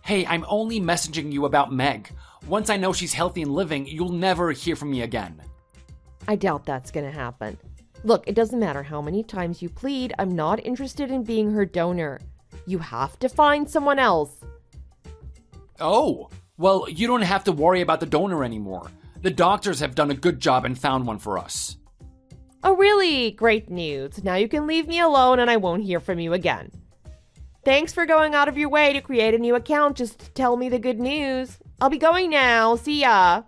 Hey, I'm only messaging you about Meg. Once I know she's healthy and living, you'll never hear from me again. I doubt that's going to happen. Look, it doesn't matter how many times you plead, I'm not interested in being her donor. You have to find someone else. Oh, well, you don't have to worry about the donor anymore. The doctors have done a good job and found one for us. Oh, really? Great news. Now you can leave me alone and I won't hear from you again. Thanks for going out of your way to create a new account just to tell me the good news. I'll be going now. See ya.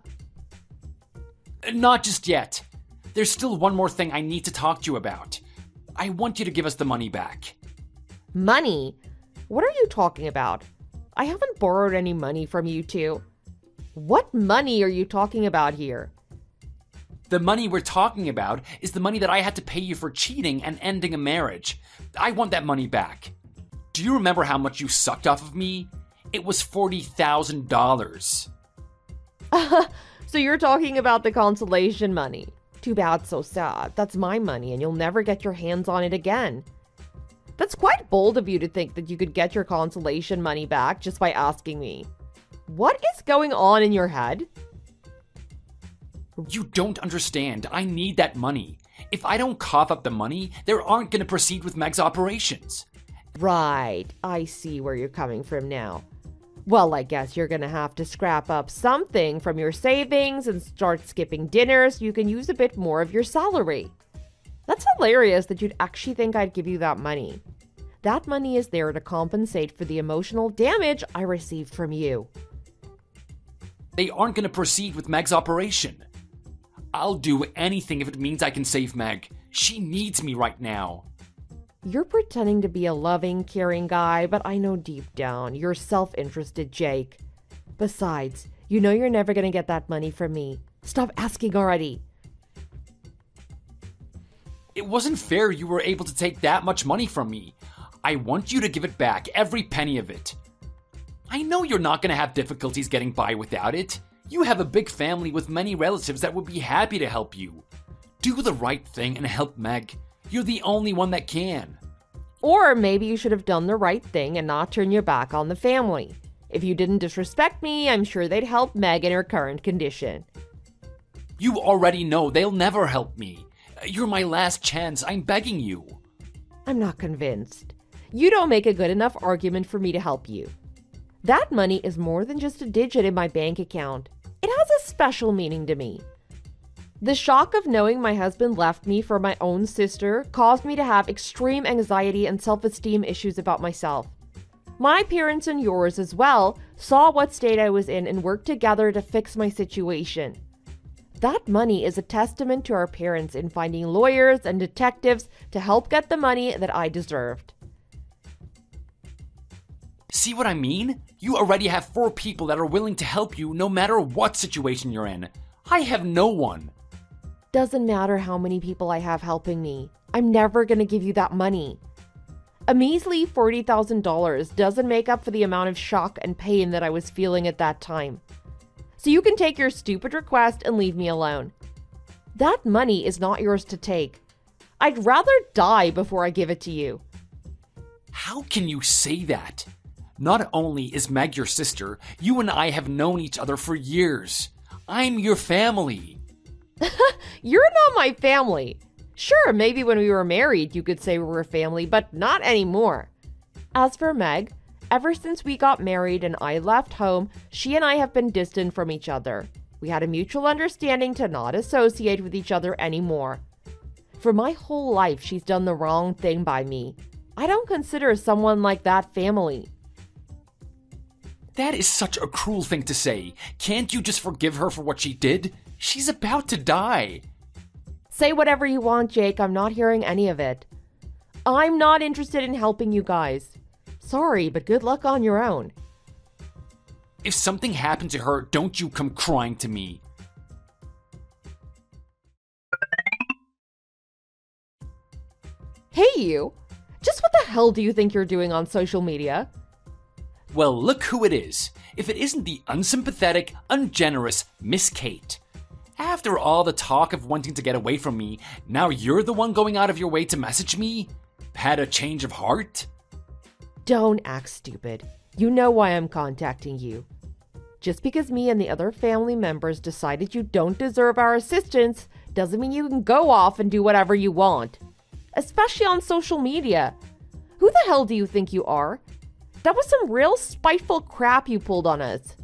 Not just yet. There's still one more thing I need to talk to you about. I want you to give us the money back. Money? What are you talking about? I haven't borrowed any money from you two. What money are you talking about here? The money we're talking about is the money that I had to pay you for cheating and ending a marriage. I want that money back. Do you remember how much you sucked off of me? It was $40,000. So you're talking about the consolation money. Too bad, so sad. That's my money and you'll never get your hands on it again. That's quite bold of you to think that you could get your consolation money back just by asking me. What is going on in your head? You don't understand. I need that money. If I don't cough up the money, they aren't going to proceed with Meg's operations. Right, I see where you're coming from now. Well, I guess you're gonna have to scrap up something from your savings and start skipping dinner so you can use a bit more of your salary. That's hilarious that you'd actually think I'd give you that money. That money is there to compensate for the emotional damage I received from you. They aren't going to proceed with Meg's operation. I'll do anything if it means I can save Meg. She needs me right now. You're pretending to be a loving, caring guy, but I know deep down you're self-interested, Jake. Besides, you know you're never gonna get that money from me. Stop asking already. It wasn't fair you were able to take that much money from me. I want you to give it back, every penny of it. I know you're not going to have difficulties getting by without it. You have a big family with many relatives that would be happy to help you. Do the right thing and help Meg. You're the only one that can. Or maybe you should have done the right thing and not turn your back on the family. If you didn't disrespect me, I'm sure they'd help Meg in her current condition. You already know they'll never help me. You're my last chance. I'm begging you. I'm not convinced. You don't make a good enough argument for me to help you. That money is more than just a digit in my bank account. It has a special meaning to me. The shock of knowing my husband left me for my own sister caused me to have extreme anxiety and self-esteem issues about myself. My parents and yours as well saw what state I was in and worked together to fix my situation. That money is a testament to our parents in finding lawyers and detectives to help get the money that I deserved. See what I mean? You already have 4 people that are willing to help you no matter what situation you're in. I have no one. Doesn't matter how many people I have helping me. I'm never gonna give you that money. A measly $40,000 doesn't make up for the amount of shock and pain that I was feeling at that time. So you can take your stupid request and leave me alone. That money is not yours to take. I'd rather die before I give it to you. How can you say that? Not only is Meg your sister, you and I have known each other for years. I'm your family. You're not my family. Sure, maybe when we were married you could say we were a family, but not anymore. As for Meg, ever since we got married and I left home, she and I have been distant from each other. We had a mutual understanding to not associate with each other anymore. For my whole life, she's done the wrong thing by me. I don't consider someone like that family. That is such a cruel thing to say. Can't you just forgive her for what she did? She's about to die. Say whatever you want, Jake. I'm not hearing any of it. I'm not interested in helping you guys. Sorry, but good luck on your own. If something happened to her, don't you come crying to me. Hey, you. Just what the hell do you think you're doing on social media? Well, look who it is. If it isn't the unsympathetic, ungenerous Miss Kate. After all the talk of wanting to get away from me, now you're the one going out of your way to message me? Had a change of heart? Don't act stupid. You know why I'm contacting you. Just because me and the other family members decided you don't deserve our assistance doesn't mean you can go off and do whatever you want. Especially on social media. Who the hell do you think you are? That was some real spiteful crap you pulled on us.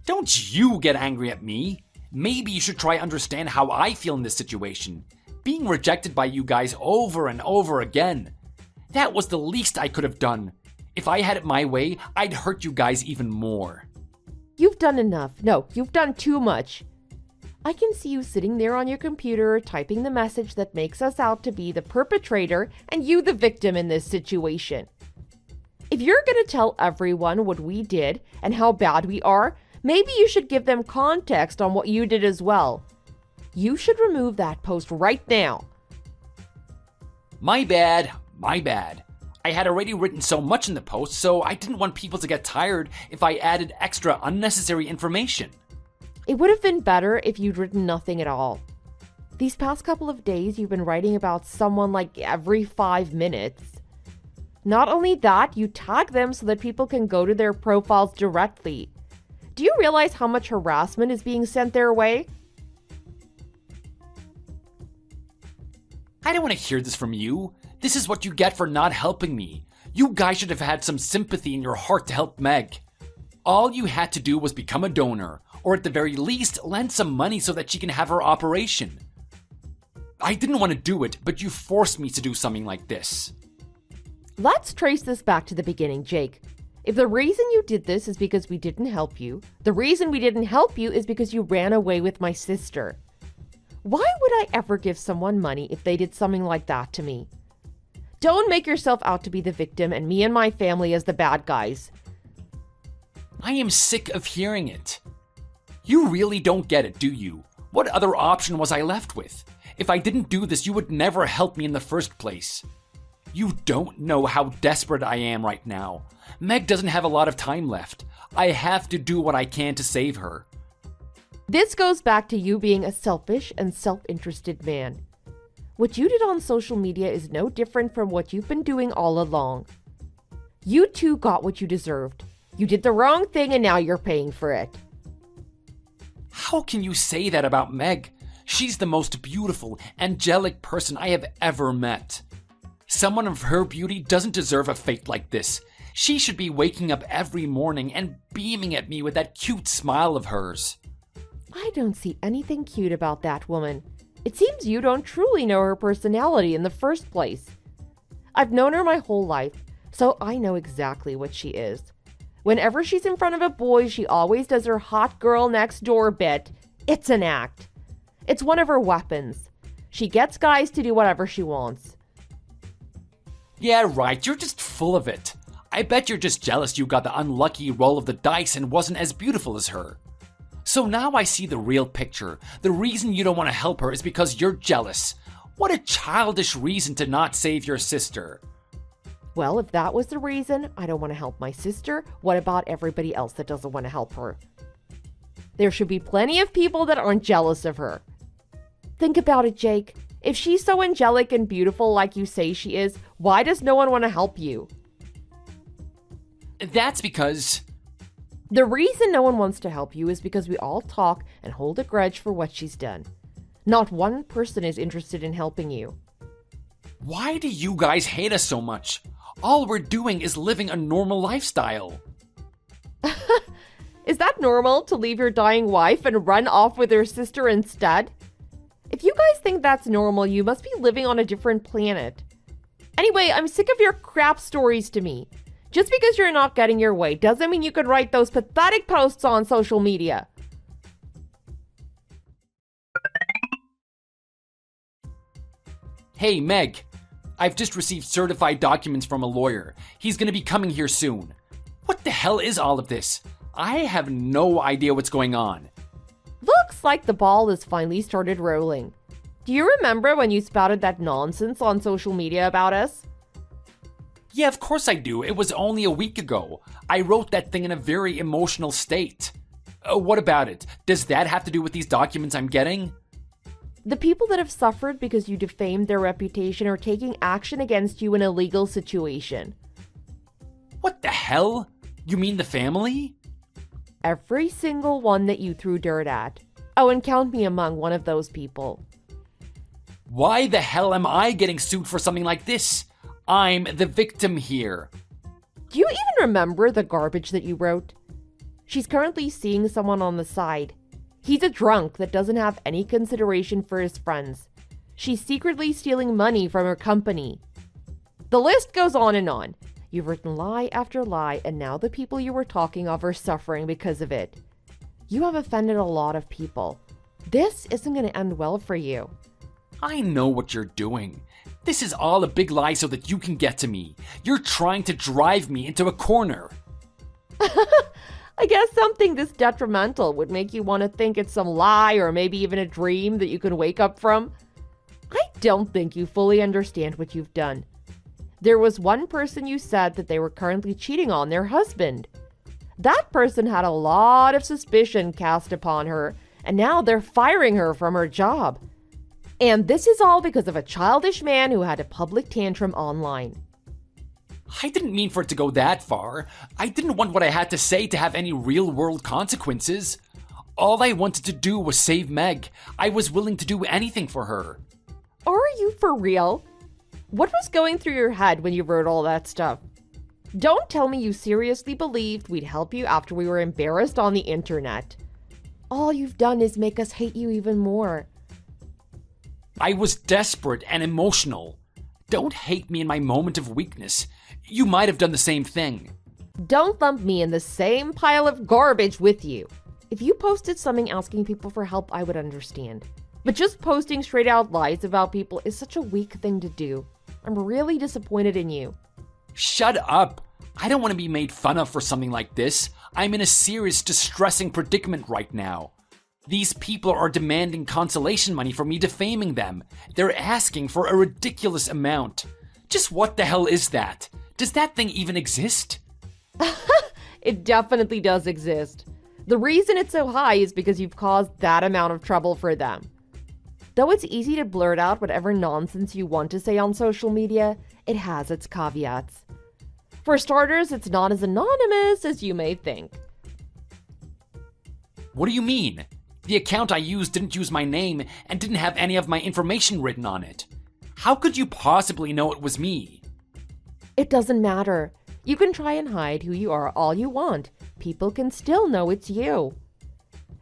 Don't you get angry at me. Maybe you should try understand how I feel in this situation. Being rejected by you guys over and over again. That was the least I could have done. If I had it my way, I'd hurt you guys even more. You've done enough. No, you've done too much. I can see you sitting there on your computer typing the message that makes us out to be the perpetrator and you the victim in this situation. If you're gonna tell everyone what we did and how bad we are, maybe you should give them context on what you did as well. You should remove that post right now. My bad. I had already written so much in the post, so I didn't want people to get tired if I added extra unnecessary information. It would have been better if you'd written nothing at all. These past couple of days, you've been writing about someone like every 5 minutes. Not only that, you tag them so that people can go to their profiles directly. Do you realize how much harassment is being sent their way? I don't want to hear this from you. This is what you get for not helping me. You guys should have had some sympathy in your heart to help Meg. All you had to do was become a donor, or at the very least, lend some money so that she can have her operation. I didn't want to do it, but you forced me to do something like this. Let's trace this back to the beginning, Jake. If the reason you did this is because we didn't help you, the reason we didn't help you is because you ran away with my sister. Why would I ever give someone money if they did something like that to me? Don't make yourself out to be the victim and me and my family as the bad guys. I am sick of hearing it. You really don't get it, do you? What other option was I left with? If I didn't do this, you would never help me in the first place. You don't know how desperate I am right now. Meg doesn't have a lot of time left. I have to do what I can to save her. This goes back to you being a selfish and self-interested man. What you did on social media is no different from what you've been doing all along. You too got what you deserved. You did the wrong thing and now you're paying for it. How can you say that about Meg? She's the most beautiful, angelic person I have ever met. Someone of her beauty doesn't deserve a fate like this. She should be waking up every morning and beaming at me with that cute smile of hers. I don't see anything cute about that woman. It seems you don't truly know her personality in the first place. I've known her my whole life, so I know exactly what she is. Whenever she's in front of a boy, she always does her hot girl next door bit. It's an act. It's one of her weapons. She gets guys to do whatever she wants. Yeah, right, you're just full of it. I bet you're just jealous you got the unlucky roll of the dice and wasn't as beautiful as her. So now I see the real picture. The reason you don't want to help her is because you're jealous. What a childish reason to not save your sister. Well, if that was the reason I don't want to help my sister, what about everybody else that doesn't want to help her? There should be plenty of people that aren't jealous of her. Think about it, Jake. If she's so angelic and beautiful like you say she is, why does no one want to help you? That's because... The reason no one wants to help you is because we all talk and hold a grudge for what she's done. Not one person is interested in helping you. Why do you guys hate us so much? All we're doing is living a normal lifestyle. Is that normal to leave your dying wife and run off with her sister instead? If you guys think that's normal, you must be living on a different planet. Anyway, I'm sick of your crap stories to me. Just because you're not getting your way doesn't mean you can write those pathetic posts on social media. Hey, Meg. I've just received certified documents from a lawyer. He's gonna be coming here soon. What the hell is all of this? I have no idea what's going on. Looks like the ball has finally started rolling. Do you remember when you spouted that nonsense on social media about us? Yeah, of course I do. It was only a week ago. I wrote that thing in a very emotional state. What about it? Does that have to do with these documents I'm getting? The people that have suffered because you defamed their reputation are taking action against you in a legal situation. What the hell? You mean the family? Every single one that you threw dirt at. Oh, and count me among one of those people. Why the hell am I getting sued for something like this? I'm the victim here. Do you even remember the garbage that you wrote? She's currently seeing someone on the side. He's a drunk that doesn't have any consideration for his friends. She's secretly stealing money from her company. The list goes on and on. You've written lie after lie, and now the people you were talking of are suffering because of it. You have offended a lot of people. This isn't going to end well for you. I know what you're doing. This is all a big lie so that you can get to me. You're trying to drive me into a corner. I guess something this detrimental would make you want to think it's some lie or maybe even a dream that you can wake up from. I don't think you fully understand what you've done. There was one person you said that they were currently cheating on their husband. That person had a lot of suspicion cast upon her, and now they're firing her from her job. And this is all because of a childish man who had a public tantrum online. I didn't mean for it to go that far. I didn't want what I had to say to have any real-world consequences. All I wanted to do was save Meg. I was willing to do anything for her. Are you for real? What was going through your head when you wrote all that stuff? Don't tell me you seriously believed we'd help you after we were embarrassed on the internet. All you've done is make us hate you even more. I was desperate and emotional. Don't hate me in my moment of weakness. You might have done the same thing. Don't lump me in the same pile of garbage with you. If you posted something asking people for help, I would understand. But just posting straight out lies about people is such a weak thing to do. I'm really disappointed in you. Shut up. I don't want to be made fun of for something like this. I'm in a serious, distressing predicament right now. These people are demanding consolation money for me defaming them. They're asking for a ridiculous amount. Just what the hell is that? Does that thing even exist? It definitely does exist. The reason it's so high is because you've caused that amount of trouble for them. Though it's easy to blurt out whatever nonsense you want to say on social media, it has its caveats. For starters, it's not as anonymous as you may think. What do you mean? The account I used didn't use my name and didn't have any of my information written on it. How could you possibly know it was me? It doesn't matter. You can try and hide who you are all you want. People can still know it's you.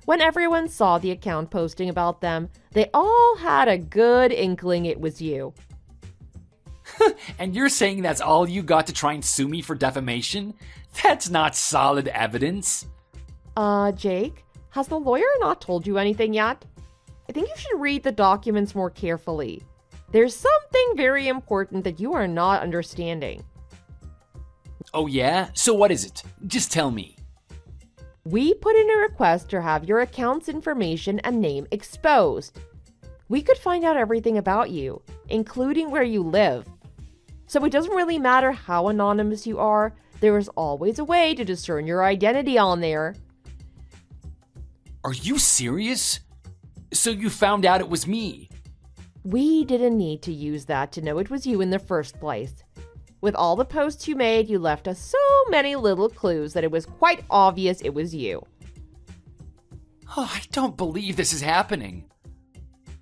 When everyone saw the account posting about them, they all had a good inkling it was you. And you're saying that's all you got to try and sue me for defamation? That's not solid evidence. Jake, has the lawyer not told you anything yet? I think you should read the documents more carefully. There's something very important that you are not understanding. Oh yeah? So what is it? Just tell me. We put in a request to have your account's information and name exposed. We could find out everything about you, including where you live. So it doesn't really matter how anonymous you are, there is always a way to discern your identity on there. Are you serious? So you found out it was me? We didn't need to use that to know it was you in the first place. With all the posts you made, you left us so many little clues that it was quite obvious it was you. Oh, I don't believe this is happening.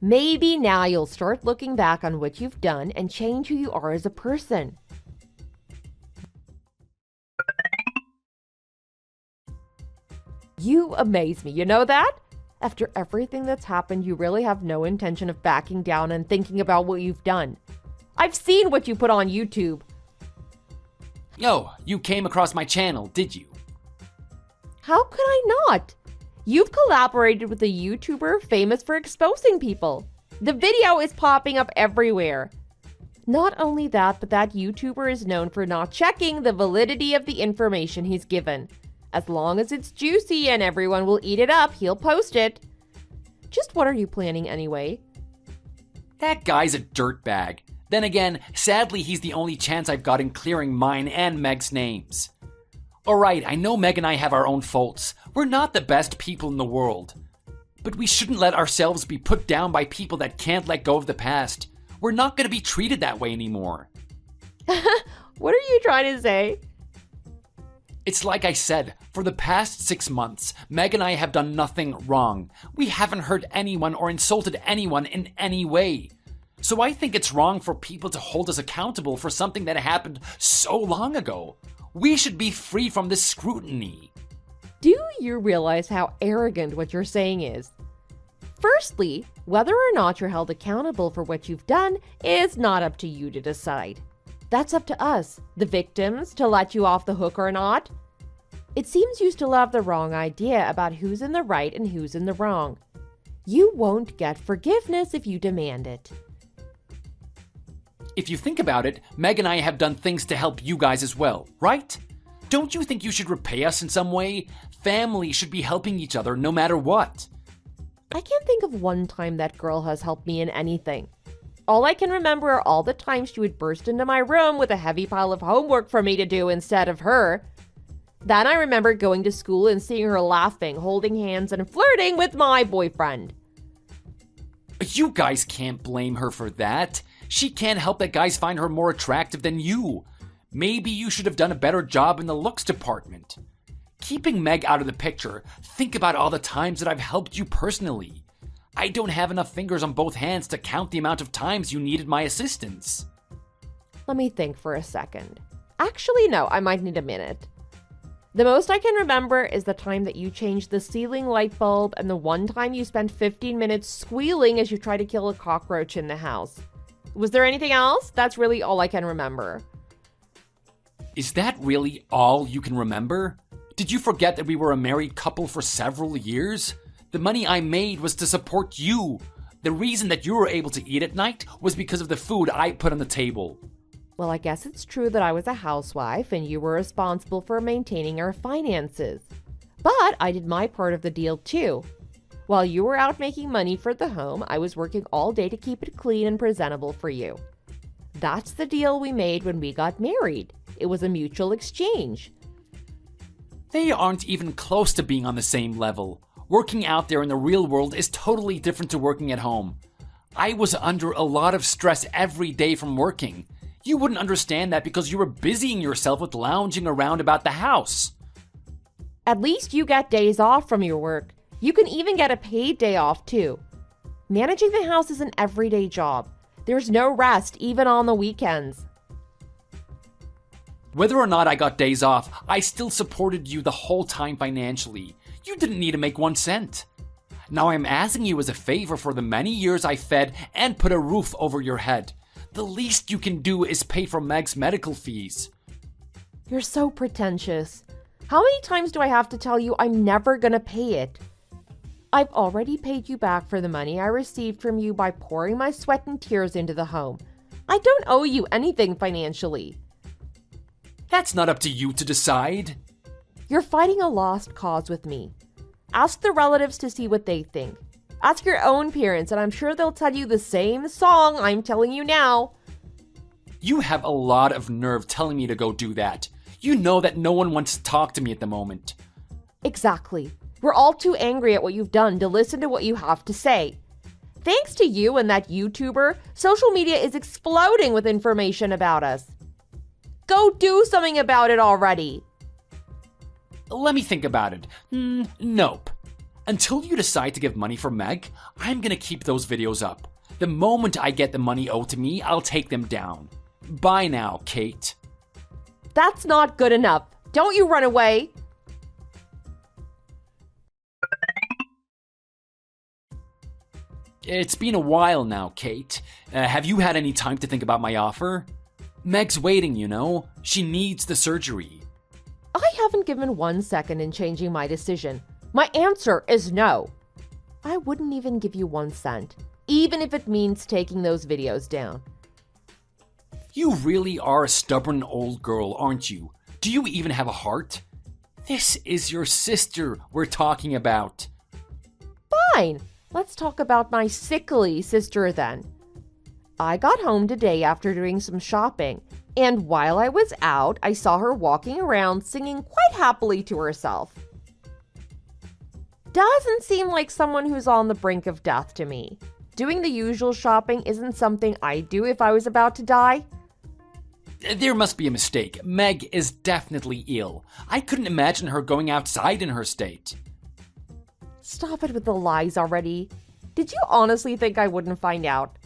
Maybe now you'll start looking back on what you've done and change who you are as a person. You amaze me, you know that? After everything that's happened, you really have no intention of backing down and thinking about what you've done. I've seen what you put on YouTube. Oh, you came across my channel, did you? How could I not? You've collaborated with a YouTuber famous for exposing people. The video is popping up everywhere. Not only that, but that YouTuber is known for not checking the validity of the information he's given. As long as it's juicy and everyone will eat it up, he'll post it. Just what are you planning anyway? That guy's a dirtbag. Then again, sadly, he's the only chance I've got in clearing mine and Meg's names. Alright, I know Meg and I have our own faults. We're not the best people in the world. But we shouldn't let ourselves be put down by people that can't let go of the past. We're not going to be treated that way anymore. What are you trying to say? It's like I said, for the past 6 months, Meg and I have done nothing wrong. We haven't hurt anyone or insulted anyone in any way. So I think it's wrong for people to hold us accountable for something that happened so long ago. We should be free from this scrutiny. Do you realize how arrogant what you're saying is? Firstly, whether or not you're held accountable for what you've done is not up to you to decide. That's up to us, the victims, to let you off the hook or not. It seems you still have the wrong idea about who's in the right and who's in the wrong. You won't get forgiveness if you demand it. If you think about it, Meg and I have done things to help you guys as well, right? Don't you think you should repay us in some way? Family should be helping each other no matter what. I can't think of one time that girl has helped me in anything. All I can remember are all the times she would burst into my room with a heavy pile of homework for me to do instead of her. Then I remember going to school and seeing her laughing, holding hands, and flirting with my boyfriend. You guys can't blame her for that. She can't help that guys find her more attractive than you. Maybe you should have done a better job in the looks department. Keeping Meg out of the picture, think about all the times that I've helped you personally. I don't have enough fingers on both hands to count the amount of times you needed my assistance. Let me think for a second. Actually, no, I might need a minute. The most I can remember is the time that you changed the ceiling light bulb and the one time you spent 15 minutes squealing as you tried to kill a cockroach in the house. Was there anything else? That's really all I can remember. Is that really all you can remember? Did you forget that we were a married couple for several years? The money I made was to support you. The reason that you were able to eat at night was because of the food I put on the table. Well, I guess it's true that I was a housewife and you were responsible for maintaining our finances. But I did my part of the deal too. While you were out making money for the home, I was working all day to keep it clean and presentable for you. That's the deal we made when we got married. It was a mutual exchange. They aren't even close to being on the same level. Working out there in the real world is totally different to working at home. I was under a lot of stress every day from working. You wouldn't understand that because you were busying yourself with lounging around about the house. At least you get days off from your work. You can even get a paid day off too. Managing the house is an everyday job. There's no rest, even on the weekends. Whether or not I got days off, I still supported you the whole time financially. You didn't need to make 1 cent. Now I'm asking you as a favor for the many years I fed and put a roof over your head. The least you can do is pay for Meg's medical fees. You're so pretentious. How many times do I have to tell you I'm never gonna pay it? I've already paid you back for the money I received from you by pouring my sweat and tears into the home. I don't owe you anything financially. That's not up to you to decide. You're fighting a lost cause with me. Ask the relatives to see what they think. Ask your own parents, and I'm sure they'll tell you the same song I'm telling you now. You have a lot of nerve telling me to go do that. You know that no one wants to talk to me at the moment. Exactly. We're all too angry at what you've done to listen to what you have to say. Thanks to you and that YouTuber, social media is exploding with information about us. Go do something about it already. Let me think about it. Nope. Until you decide to give money for Meg, I'm gonna keep those videos up. The moment I get the money owed to me, I'll take them down. Bye now, Kate. That's not good enough. Don't you run away. It's been a while now, Kate. Have you had any time to think about my offer? Meg's waiting, you know. She needs the surgery. I haven't given 1 second in changing my decision. My answer is no. I wouldn't even give you 1 cent, even if it means taking those videos down. You really are a stubborn old girl, aren't you? Do you even have a heart? This is your sister we're talking about. Fine, let's talk about my sickly sister then. I got home today after doing some shopping, and while I was out, I saw her walking around singing quite happily to herself. Doesn't seem like someone who's on the brink of death to me. Doing the usual shopping isn't something I'd do if I was about to die. There must be a mistake. Meg is definitely ill. I couldn't imagine her going outside in her state. Stop it with the lies already. Did you honestly think I wouldn't find out?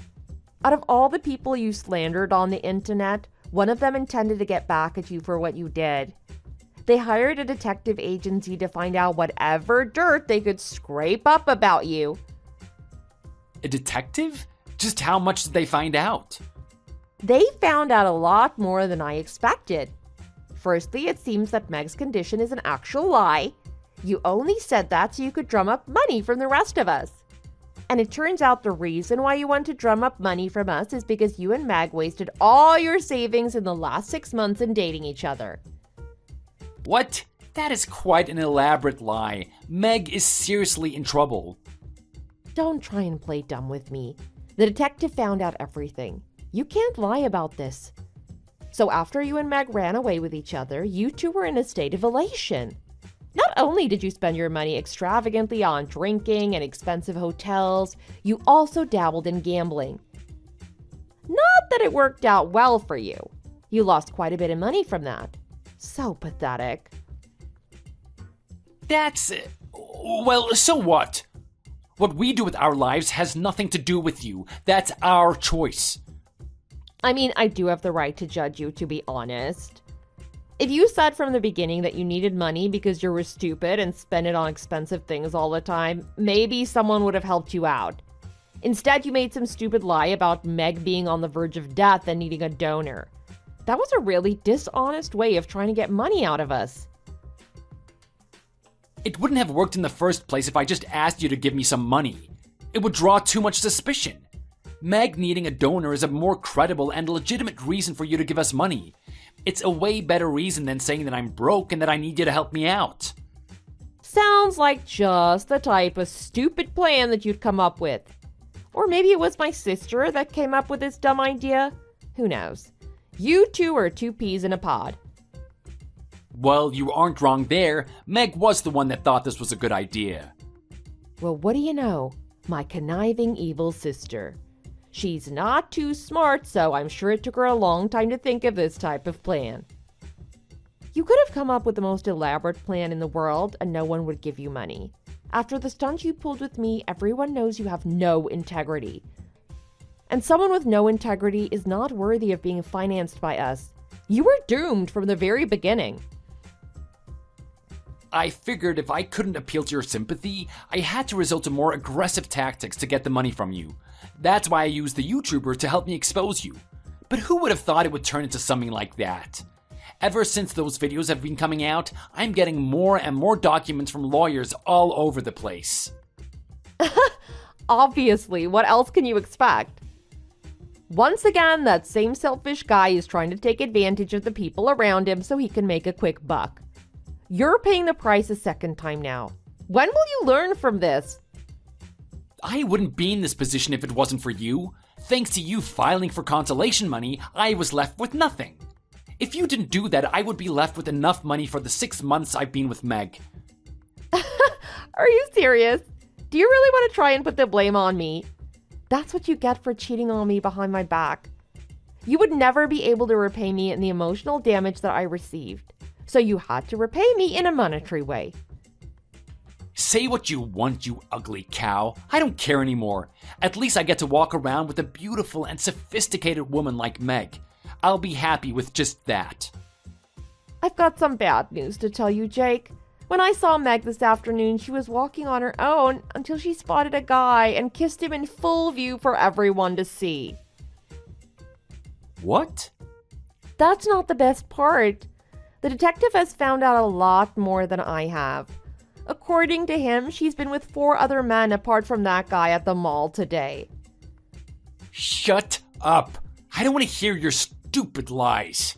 Out of all the people you slandered on the internet, one of them intended to get back at you for what you did. They hired a detective agency to find out whatever dirt they could scrape up about you. A detective? Just how much did they find out? They found out a lot more than I expected. Firstly, it seems that Meg's condition is an actual lie. You only said that so you could drum up money from the rest of us. And it turns out the reason why you want to drum up money from us is because you and Meg wasted all your savings in the last 6 months in dating each other. What? That is quite an elaborate lie. Meg is seriously in trouble. Don't try and play dumb with me. The detective found out everything. You can't lie about this. So after you and Meg ran away with each other, you two were in a state of elation. Not only did you spend your money extravagantly on drinking and expensive hotels, you also dabbled in gambling. Not that it worked out well for you. You lost quite a bit of money from that. So pathetic. Well, so what? What we do with our lives has nothing to do with you. That's our choice. I mean, I do have the right to judge you, to be honest. If you said from the beginning that you needed money because you were stupid and spent it on expensive things all the time, maybe someone would have helped you out. Instead, you made some stupid lie about Meg being on the verge of death and needing a donor. That was a really dishonest way of trying to get money out of us. It wouldn't have worked in the first place if I just asked you to give me some money. It would draw too much suspicion. Meg needing a donor is a more credible and legitimate reason for you to give us money. It's a way better reason than saying that I'm broke and that I need you to help me out. Sounds like just the type of stupid plan that you'd come up with. Or maybe it was my sister that came up with this dumb idea. Who knows? You two are two peas in a pod. Well, you aren't wrong there. Meg was the one that thought this was a good idea. Well, what do you know? My conniving evil sister. She's not too smart, so I'm sure it took her a long time to think of this type of plan. You could have come up with the most elaborate plan in the world and no one would give you money. After the stunt you pulled with me, everyone knows you have no integrity. And someone with no integrity is not worthy of being financed by us. You were doomed from the very beginning. I figured if I couldn't appeal to your sympathy, I had to resort to more aggressive tactics to get the money from you. That's why I used the YouTuber to help me expose you. But who would have thought it would turn into something like that? Ever since those videos have been coming out, I'm getting more and more documents from lawyers all over the place. Obviously, what else can you expect? Once again, that same selfish guy is trying to take advantage of the people around him so he can make a quick buck. You're paying the price a second time now. When will you learn from this? I wouldn't be in this position if it wasn't for you. Thanks to you filing for consolation money, I was left with nothing. If you didn't do that, I would be left with enough money for the 6 months I've been with Meg. Are you serious? Do you really want to try and put the blame on me? That's what you get for cheating on me behind my back. You would never be able to repay me in the emotional damage that I received. So you had to repay me in a monetary way. Say what you want, you ugly cow. I don't care anymore. At least I get to walk around with a beautiful and sophisticated woman like Meg. I'll be happy with just that. I've got some bad news to tell you, Jake. When I saw Meg this afternoon, she was walking on her own until she spotted a guy and kissed him in full view for everyone to see. What? That's not the best part. The detective has found out a lot more than I have. According to him, she's been with 4 other men apart from that guy at the mall today. Shut up. I don't want to hear your stupid lies.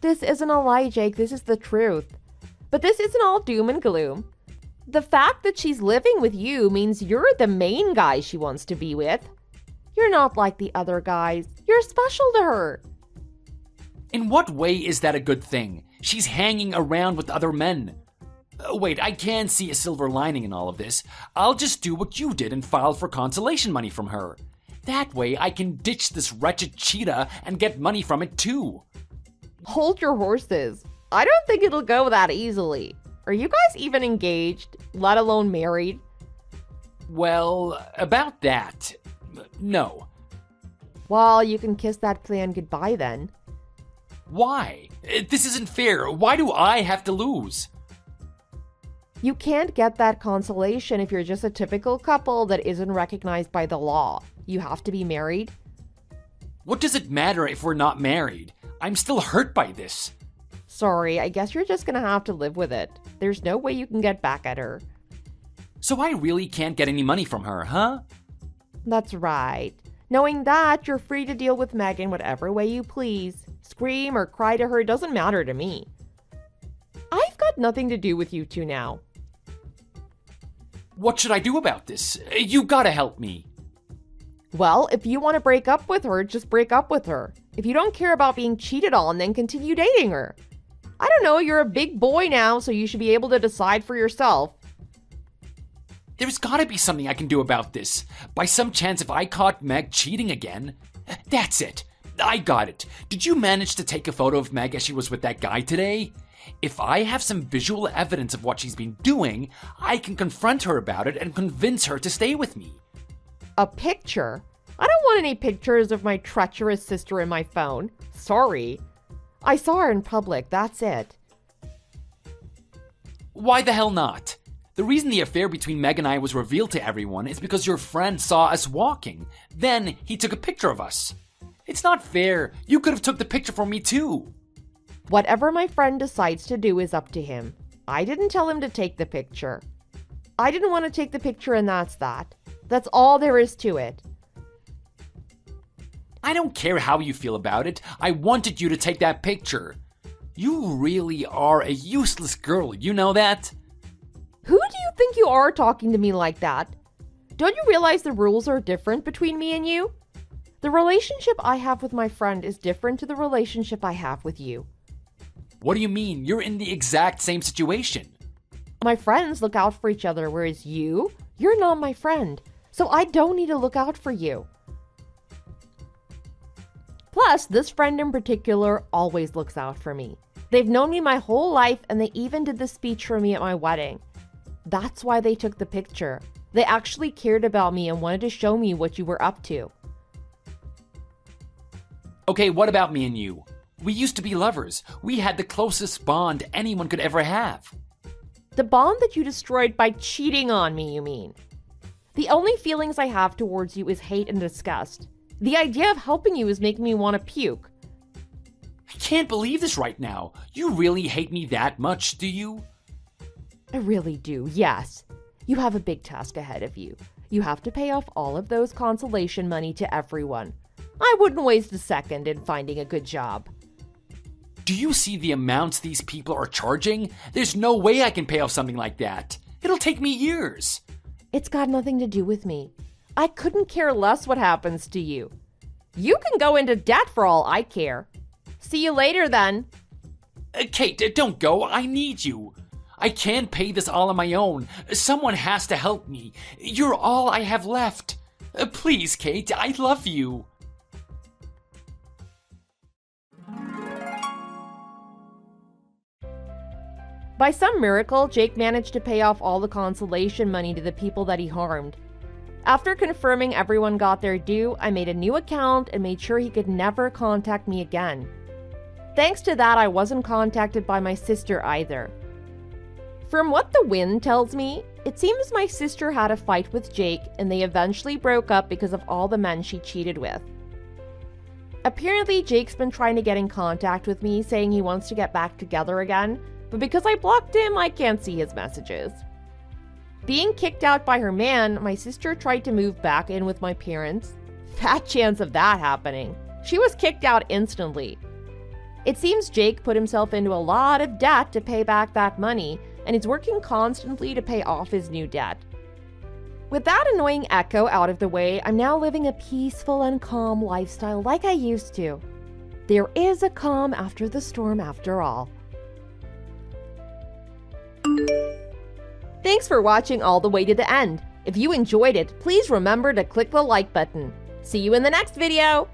This isn't a lie, Jake. This is the truth. But this isn't all doom and gloom. The fact that she's living with you means you're the main guy she wants to be with. You're not like the other guys. You're special to her. In what way is that a good thing? She's hanging around with other men. Wait, I can see a silver lining in all of this. I'll just do what you did and file for consolation money from her. That way I can ditch this wretched cheetah and get money from it too. Hold your horses. I don't think it'll go that easily. Are you guys even engaged, let alone married? Well, about that, no. Well, you can kiss that plan goodbye then. Why? This isn't fair. Why do I have to lose? You can't get that consolation if you're just a typical couple that isn't recognized by the law. You have to be married. What does it matter if we're not married? I'm still hurt by this. Sorry, I guess you're just gonna have to live with it. There's no way you can get back at her. So I really can't get any money from her, huh? That's right. Knowing that, you're free to deal with Megan whatever way you please. Scream or cry to her doesn't matter to me. I've got nothing to do with you two now. What should I do about this? You gotta help me. Well, if you want to break up with her, just break up with her. If you don't care about being cheated on, then continue dating her. I don't know, you're a big boy now, so you should be able to decide for yourself. There's gotta be something I can do about this. By some chance, if I caught Meg cheating again... That's it. I got it. Did you manage to take a photo of Meg as she was with that guy today? If I have some visual evidence of what she's been doing, I can confront her about it and convince her to stay with me. A picture? I don't want any pictures of my treacherous sister in my phone. Sorry. I saw her in public, that's it. Why the hell not? The reason the affair between Meg and I was revealed to everyone is because your friend saw us walking. Then he took a picture of us. It's not fair. You could have took the picture for me too. Whatever my friend decides to do is up to him. I didn't tell him to take the picture. I didn't want to take the picture and that's that. That's all there is to it. I don't care how you feel about it. I wanted you to take that picture. You really are a useless girl, you know that? Who do you think you are talking to me like that? Don't you realize the rules are different between me and you? The relationship I have with my friend is different to the relationship I have with you. What do you mean? You're in the exact same situation. My friends look out for each other, whereas you're not my friend, so I don't need to look out for you. Plus, this friend in particular always looks out for me. They've known me my whole life, and they even did the speech for me at my wedding. That's why they took the picture. They actually cared about me and wanted to show me what you were up to. Okay, what about me and you? We used to be lovers. We had the closest bond anyone could ever have. The bond that you destroyed by cheating on me, you mean? The only feelings I have towards you is hate and disgust. The idea of helping you is making me want to puke. I can't believe this right now. You really hate me that much, do you? I really do, yes. You have a big task ahead of you. You have to pay off all of those consolation money to everyone. I wouldn't waste a second in finding a good job. Do you see the amounts these people are charging? There's no way I can pay off something like that. It'll take me years. It's got nothing to do with me. I couldn't care less what happens to you. You can go into debt for all I care. See you later then. Kate, don't go. I need you. I can't pay this all on my own. Someone has to help me. You're all I have left. Please, Kate, I love you. By some miracle, Jake managed to pay off all the consolation money to the people that he harmed. After confirming everyone got their due, I made a new account and made sure he could never contact me again. Thanks to that, I wasn't contacted by my sister either. From what the wind tells me, it seems my sister had a fight with Jake and they eventually broke up because of all the men she cheated with. Apparently, Jake's been trying to get in contact with me, saying he wants to get back together again, but because I blocked him, I can't see his messages. Being kicked out by her man, my sister tried to move back in with my parents. Fat chance of that happening. She was kicked out instantly. It seems Jake put himself into a lot of debt to pay back that money, and is working constantly to pay off his new debt. With that annoying echo out of the way, I'm now living a peaceful and calm lifestyle like I used to. There is a calm after the storm after all. Thanks for watching all the way to the end. If you enjoyed it, please remember to click the like button. See you in the next video!